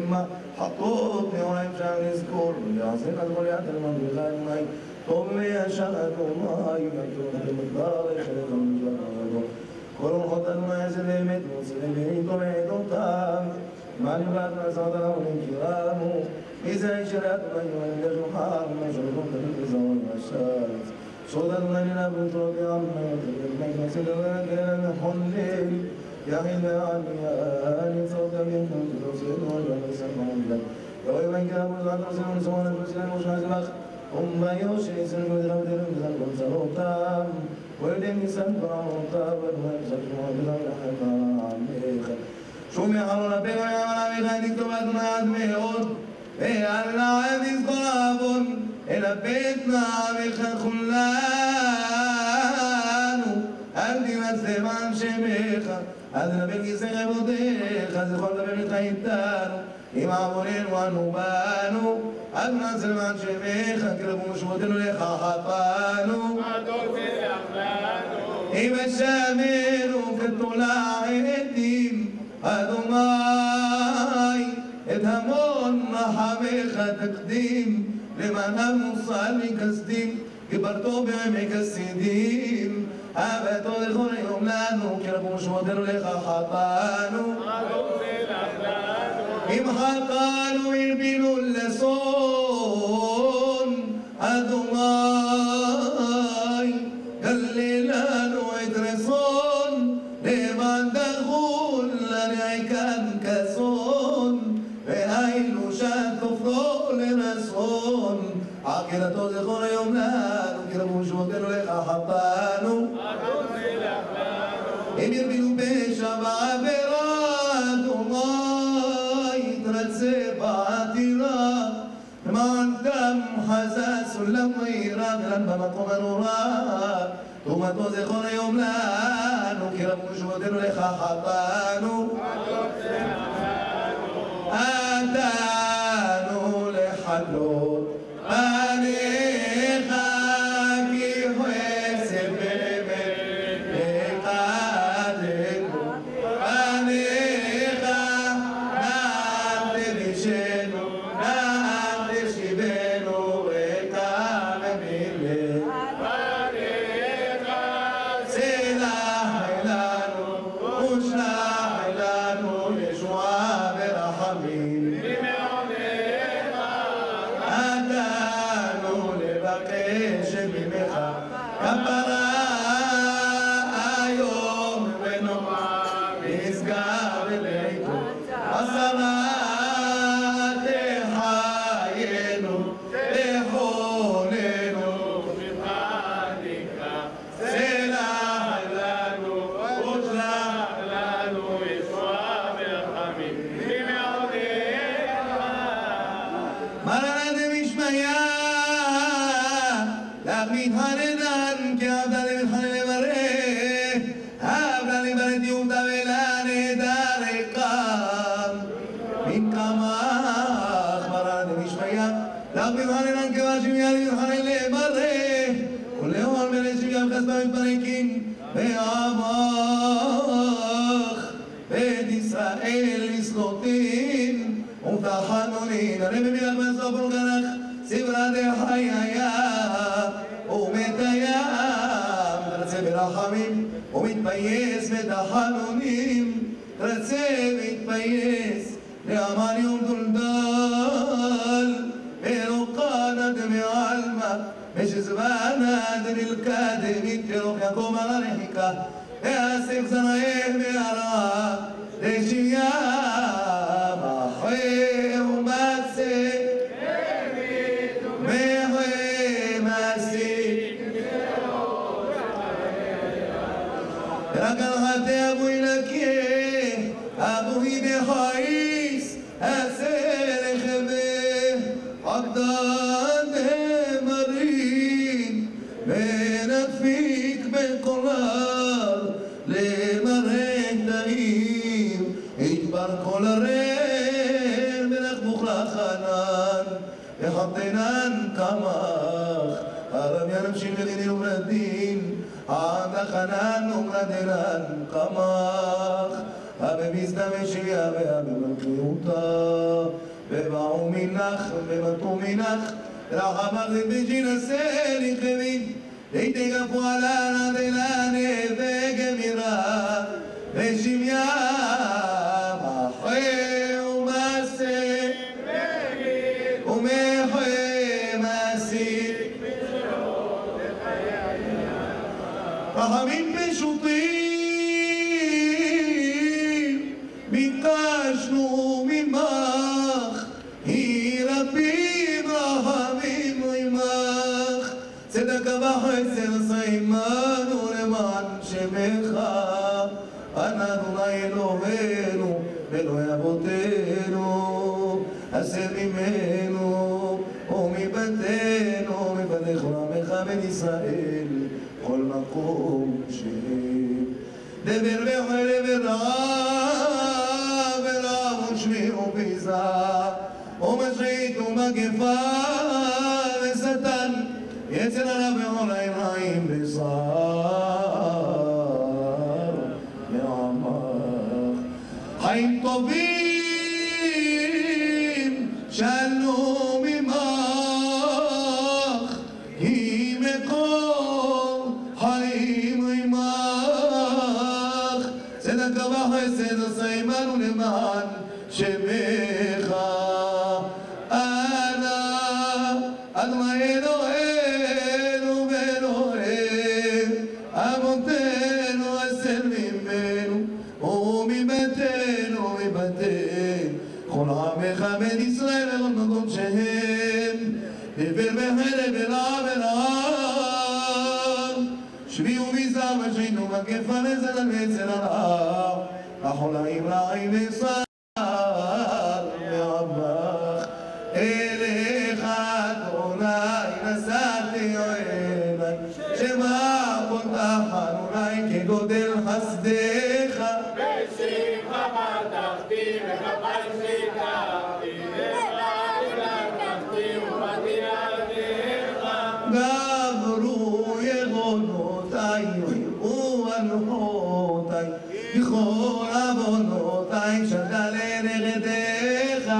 המה, חטות מעולם שם נזכור, ויעשך אז כל יעד אלמן בך אדוני, טוב וישר אדוני, ונתון במדבר, ישלך הממשלה אדוני. כל אורחות אדוני עשה באמת, ועושה באמת ומעדותם, מה נבלעת מעשרת העולים קירמו, איזה אישר אדוני ואין לשוחר, מה שלכם תמיד בזרון והשץ. שוד אדוני לנבן תורות יעמנה, ותלכת כנסת ונגן וחונן, יחיד ועניין, יצרות גבים, ותלוסנו על ונשם מעמד. יואי בנקר הבוזרת עושים ונשמון את מסלם ושמע זבח, וביוש יסנו ודרם ודרם וזל במצלותם, וידם ניסן ברעותה, ודוהם ספשמו בדם לחם עמך. שומע חלון הפה ויאמר אביך תכתוב אדוני עד מאוד, ואל נעב יזכור עוון, אלא בית נעמך כולנו, אל תמצא מען שמך, אל תנבל כיסא כבודיך, זכור דבר איתך איתנו, אם עווננו אנו באנו, אל נעשה למען שמך, קרבו משמותינו לך חטאנו, אם אשמנו כתולע עדים, אדוני את המון רחמך תקדים, למען המוסר מכסדים, גיברתו בעמק הסידים, אהבתו לכל יום לנו, קרבו משמותינו לך חטאנו, אם חטאנו הרבינו לשון, אדוני גלה לנו את רצון, למען דחול לנעקן כסון, והיינו שטוף זכור היום לנו, כי רבו שובותינו לך חטאנו. אם ירבינו פשע בעבירה, ומה יתרצה בעתירה, למען דם חזה סולם מהירה, ולן במקום הנורא. תרומתו זכור היום לנו, כי רבו שובותינו לך חטאנו. אתנו לחלות פניך כי חסד באמת יקדנו פניך נא תבישנו נא תשיבנו את הממילה פניך סלח לנו ושלח לנו ישועה ורחמים כפרה היום ונאמר נשגב אלינו עשרה תחיינו תחוננו מבחניקה סלח לנו ושלח לנו ישועה ורחמים ממעונך מרנה דמשמיא להחליט הנדן כי עבדה למתחנן לברך עבדה לברת יומתה ולנדר ריקם מן קמח מרן דמשמיא להחליט הנדן כבר שמיה למתחנן לברך ולאור מלשם חסבה מתפרקים ועמך בית ישראל לסלוטין ותחנונין הרי במילת בסוף ולגנך סברה דחיה ומתיים רצה ברחמים ומתפייס בתחנונים רצה מתפייס לאמן יום דולדל ברוקנה דמעלמה משזבנה דמלכדמית כרוך יקום על הרחיקה ואסף זנאי מהרע דשיה מחר ומצה رقلها أبوي لك أبوي بخايس أسير خبيه عبدان مرين بينك فيك بقرار لمرين دايم يجبر كل رين بنك بخلا خنان يحطينان كماخ أرم ينمشي لغني ومردين عند خنان ومردنان قماخ أبي بيزدم شيا أبي ملكيوتا ببعو منخ بمتو منخ راح مغزب بجينا سيري خبين ليتي قفو على نادلاني بجميرا بشميا محي ومسي ومحي مسي רחמים פשוטים ביקשנו ממך היא רבים רחמים ממך צדקה וחסד עשיימנו למען שמך אנא אדוני אלוהינו ואלוהי אבותינו עשה ממנו ומבתינו ומבתי כל עמך בן ישראל כל מקום שהם דבר וחל ורע ורע ושמיעו ביזה ומשחית ומגפה ושטן יצר הרע בכל העיניים בשר יעמך חיים טובים שאלנו ממך היא מקור חיים עמך צדקה וחסד עשיימנו למען שמך אנא אדוני אלוהינו ואלוהי אבותינו הסר ממנו ומבתינו ומבתי כל עמך בן ישראל בכל מקום שהם דבר בחלק שביעו מזר ושיינו מגפה נזל ויצר הרע החולאים רעים וסר מעבך אליך אדוני נסעתי אוהלי שמע כל תחנוני כגודל חסדך בשמחה פתחתי וכפיים שיתחתי ולקחתי ובאתי עליך גברו יגונותי ויראו אנוחותי בכל עוונותי שתה לנגדך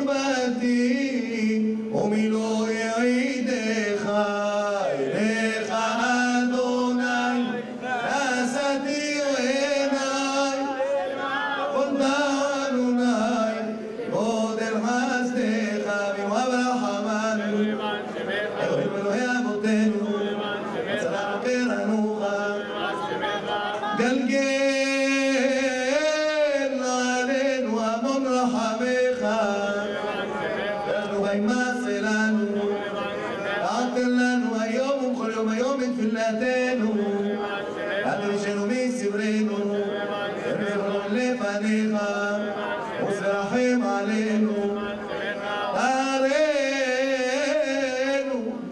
תקוותי ומילוי עידי תהילתנו, אל תשנו מסברנו, וזכרון לפניך, ותרחם עלינו, תערנו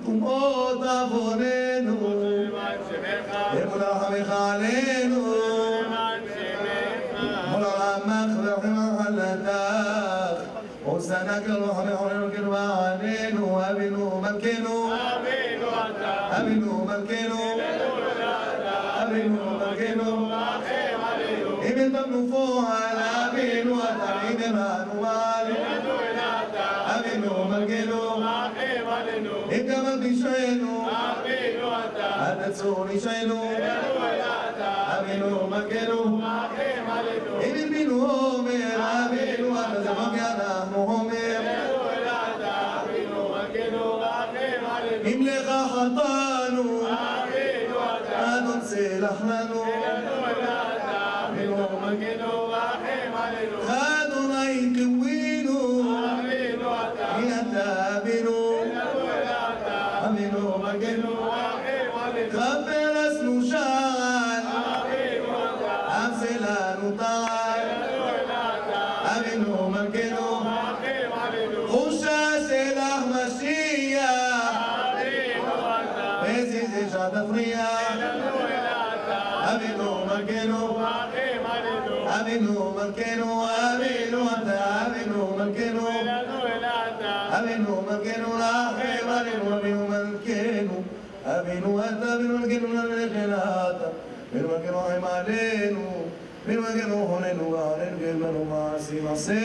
טומאות עווננו, ימול רחמך עלינו, מול רמך ורחמך עלתך, וסנק לרחמך ולנקנו עלינו, אבינו מלכנו, אבינו מלכנו, אבינו מלכנו, אם יתמנו פועל, אבינו אתה נדרנו עלינו, אבינו מלכנו, אם גם פשענו, אל תצור נשענו, אבינו מלכנו, אם ירבינו הומר, אבינו אתה זמוק אנחנו הומר, אם לך חטאנו, אדון סלח לנו, אדוני קווינו, כי אתה אבינו, אבינו מגנו, כפר אסנו שעל, עשה לנו טעל, אבינו מגנו, חושה שלך משיח, וזיזי שתפריע, אבינו מגנו, אבינו מלכנו, אבינו אתה, אבינו מלכנו, אבינו מלכנו, רחם עלינו, אבינו מלכנו, אבינו אתה, אבינו מלכנו, נלכן אתה, אבינו מלכנו, רחם עלינו, אבינו מלכנו, חוננו, ועוננו, גלמנו, מעשים, עשה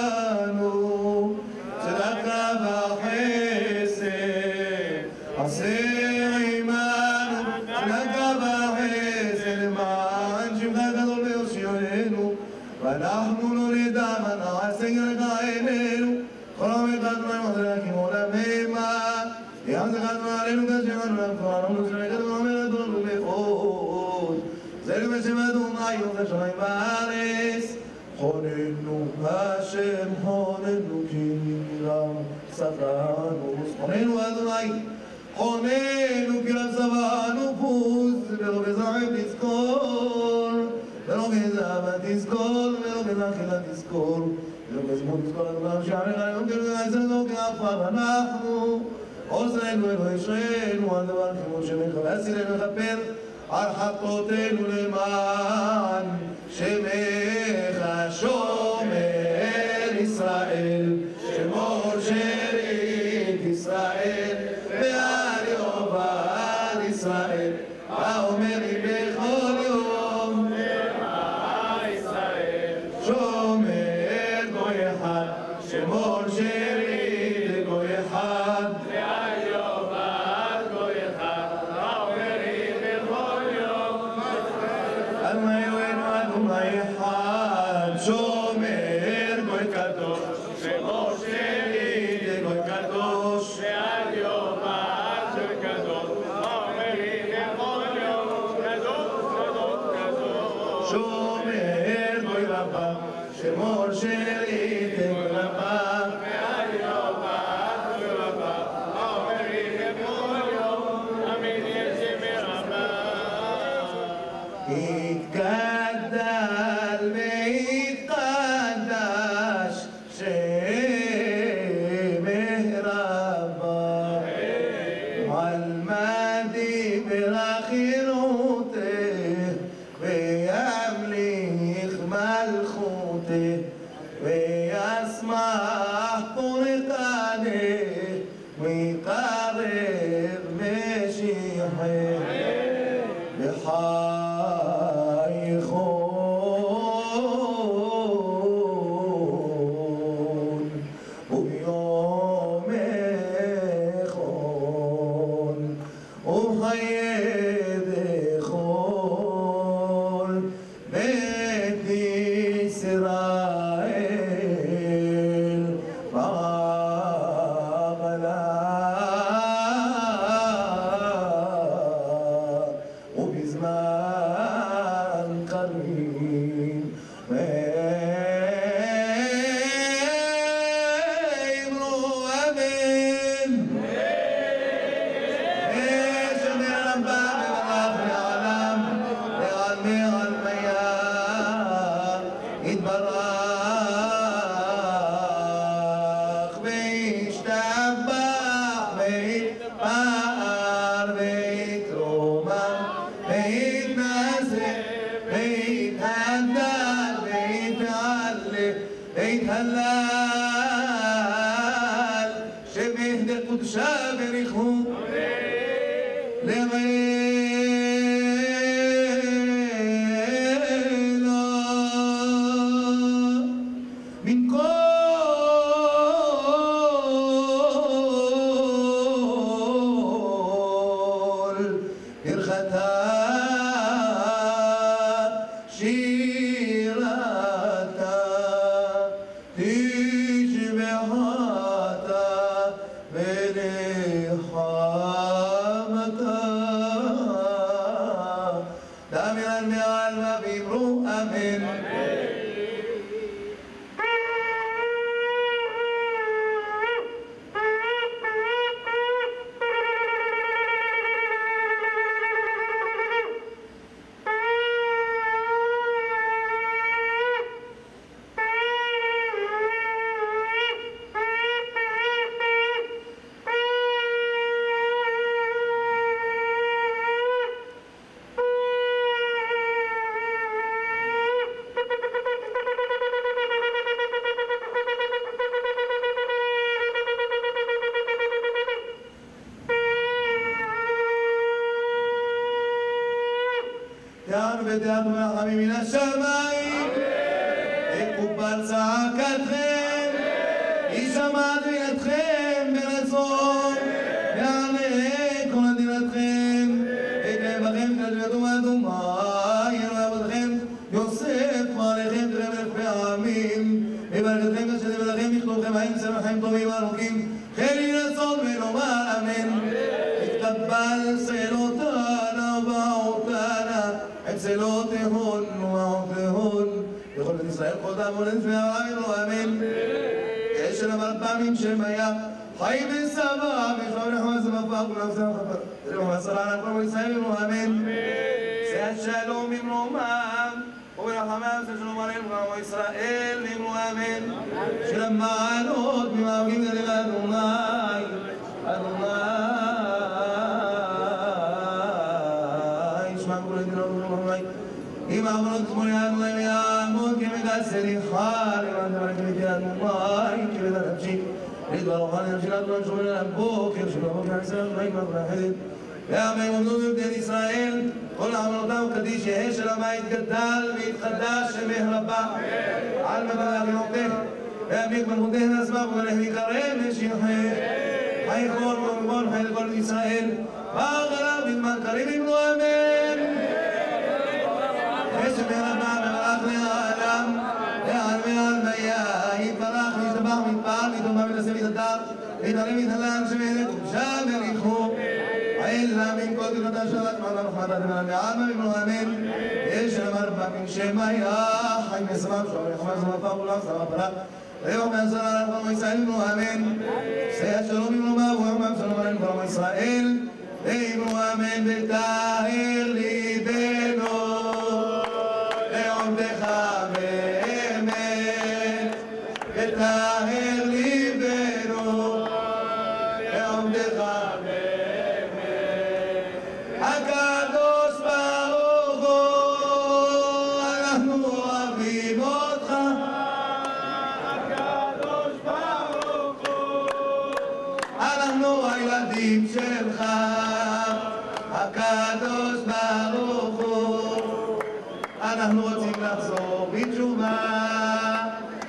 עמנו, צדקה וחסד, עשה עמנו, צדקה וחסד, למען שמך גדול ויושיענו, ואנחנו לא נדע מה נעשה כרך עינינו, כל עמך אדוני מחזקים עולממה, יחזק אדוני עלינו כאשר אנו נפלנו, נשמח אדוני אומר אדונו מאוד, זרק בשם אדוני יום השמיים בארץ, חוננו השם חוננו כי נראה שפרנו, חוננו אדוני, חוננו כי רב שבענו פוז, ולא בזרעם תזכור, ולא בזהבה תזכור, ולא בזכילה תזכור, ולא בזמון תזכור אדוני שעריך היום כאילו נעשנו כעפר אנחנו, עוזרנו אלוהי ישרנו, על דבר כמו שמך ועשילנו לכפר על חטאותינו למען שמך שומר ישראל, שמור שארית ישראל, ועל יובל ישראל, האומר לי בכל יום למען ישראל, שומר גוי אחד, שמור שארית גוי אחד, ועל יובל גוי אחד, האומר לי בכל יום אדוני אלוהינו אדוני אחד, שומר גוי קדוש, שמור שארית גוי קדוש, ועל יובל גוי קדוש, האומר לי בכל יום קדוש קדוש קדוש, שומר גוי רבה, שמור שארית גוי רבה, ועל יובל גוי רבה, האומר לי בכל יום אמן ישם רבה. יתגדל ויתקדש שמך רבה, על מדי ברכירותך, וימליך מלכותך, וישמח פורקנך, ויקרב משיחך, בחייכון וביומכון ובחייכון בית ישראל בעגלה ובזמן קריב ואמרו אמן. פער ויתרומה ויתנשא ויתהדר ויתעלה ויתהלל שבהדר קודשה בריחו ותיארנו מרחמים מן השמיים, יקובל צעקתכם, יישמע תפילתכם ברצון, יעלה כל מדינתכם, יקרב בכם תלתו אדומה, יראה עבודכם, יוסף מעליכם תראה מלך פעמים, יברכתכם כשתבוא לכם יכתובכם האם צמחים טובים ארוכים, כן יהי רצון ונאמר אמן. יתקבל צלותינו ובעותינו צלותיהן ומעותיהן לכל בית ישראל כל תעמוד לפני העמים אמן. יש אמר פעמים שם היה חי וסבא ושלום נחמד ומפק ונפסה וחפר תראה מסרה לכל בית ישראל אמן. זה השלום במרומם וברחמם זה שלום עליהם ועמו ישראל נאמרו אמן. של המעלות ממעוגים גדול אדוני אדוני אם עברות כמוליאנו להם יעמוד כמידת סליחה למען תמלא כמידת מים כמידת נפשי לדבר רוחני נפשילת לא נשומר אל הבוקר שבבוקר ישראל חיים מפרחת והעמים עמדו בבני ישראל כל עמלותיו קדיש יהא של הבית גדל והתחדש שמח רבה על מברך ינותך והעמיק מלכותך נסבך וברך ויקרב ושיחך חי כל ומבון חי לכל ישראל ואחריו בזמן קריב יבנו אמן. שמי רבה מברך לעולם ועל ועל מיה יתברך וישתבח ויתפעל ויתומם ונשא ויתהדר ויתעלה ויתהלל שמי קודשה בריחו אלא מן כל תפילתה של עצמם ורחמתה דמנה בעלמא ובנו אמן. יש אמר פעמים שמיה חי מסמם שום רחמה זמפה ולם סמה פרה ויום מעשר על כל ישראל ובנו אמן. שא השלום במרומה ויום שלום עלינו כל ישראל ובנו אמן. וטהר ליבנו לעומדך באמת וטהר ליבנו לעומדך באמת. הקדוש ברוך הוא אנחנו אוהבים אותך הקדוש ברוך הוא אנחנו הילדים שלך הקדוש ברוך הוא אנחנו רוצים לחזור בתשובה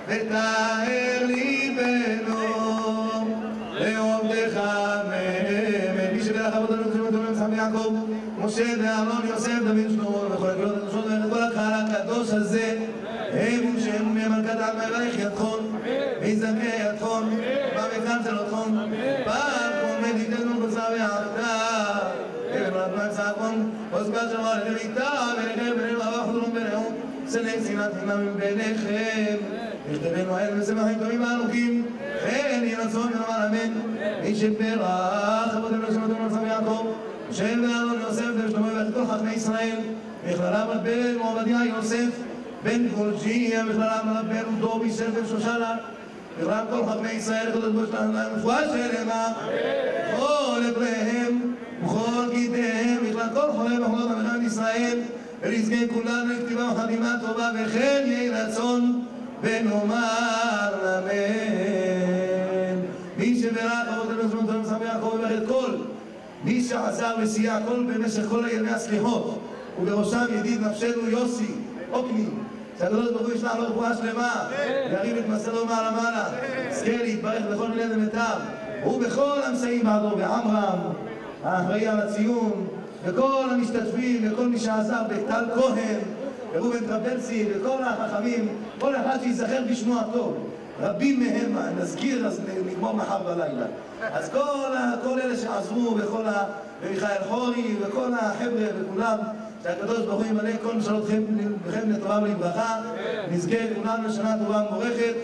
וטהר ליבנו לעומדך באמת. מי שברך אבותינו קדושים וטובים יצחק ויעקב משה ואהרון יוסף דוד שלמה וכל הקהילות הקדושות וכל הקהל הקדוש הזה הם שהם מלכת עלמא יברך ידכון ויזכה ידכון ויצלצל אותכון פעם ודיתנו בשר ועבדה ובנות מצחון וסגת שלמה לביתה ולכם ולרבה חדרון ביניהם סנק שנאת חינם ביניכם יכתבנו האל ושמחים טובים וארוכים כן יהי רצון ונאמר אמן. מי שברך אבותינו ושמותינו לצחק ויעקב משה ואהרון יוסף ושלמה וכל חכמי ישראל בכללם רבן ועובדיה יוסף בן גורג'יה בכללם רבן דובי בן שושנה בכללם כל חכמי ישראל קדוש ברוך הוא רפואה שלמה כל אבריהם ונזכה כולנו לכתיבה וחתימה טובה, וכן יהי רצון ונאמר אמן. מי שברך אבותינו זמן טוב ושמח יעקב וברך את כל מי שעזר וסייע כל במשך כל ימי הסליחות, ובראשם ידיד נפשנו יוסי עוקני, שהקדוש ברוך הוא ישלח לו רפואה שלמה, וירים את מסעו מעלה, זכה להתברך בכל מיני דמיטב, ובכל המסייעים בעדו, ועמרם האחראי על הציון, וכל המשתתפים, וכל מי שעזר, בטל כהן, ורובן טרבלסי, וכל החכמים, כל אחד שיזכר בשמו הטוב. רבים מהם נזכיר, אז נגמור מחר בלילה. אז כל אלה שעזרו, ומיכאל חורי, וכל החבר'ה וכולם, שהקדוש ברוך הוא ימלא כל משאלותכם לטובה ולברכה, נזכה כולנו לשנה טובה ומבורכת.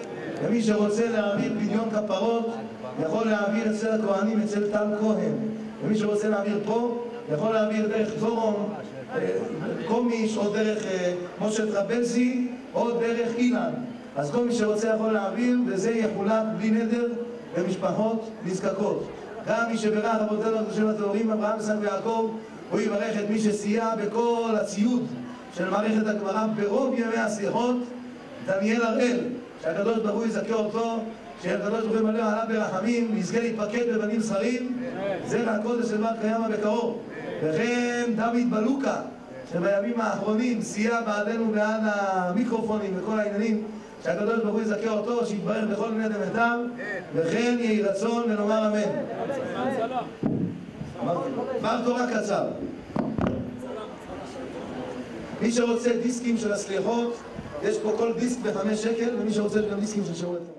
ומי שרוצה להעביר פדיון כפרות, יכול להעביר אצל הכהנים, אצל טל כהן. ומי שרוצה להעביר פה, יכול להעביר דרך דורון קומיש, או דרך משה טרבלסי, או דרך אילן. אז כל מי שרוצה יכול להעביר, וזה יחולק בלי נדר למשפחות נזקקות. גם מי שברך אבותינו הקדושים הטהורים אברהם, יצחק ויעקב, הוא יברך את מי שסייע בכל הציוד של מערכת הגמרא ברוב ימי הסליחות, דניאל הראל, שהקדוש ברוך הוא יזכה אותו, שהקדוש ברוך הוא ימלא עליו ברחמים, יזכה להתפקד בבנים זכרים, זרע הקודש של בר קיימא בקרוב. וכן דוד בלוקה, שבימים האחרונים סייע בעדנו בעד המיקרופונים וכל העניינים, שהקדוש ברוך הוא יזכה אותו, שיתברך בכל מיני דמיטב, וכן יהי רצון ונאמר אמן. דבר תורה קצר. מי שרוצה דיסקים של הסליחות, יש פה כל דיסק ב5 שקל, ומי שרוצה גם דיסקים של שיעורי תורה.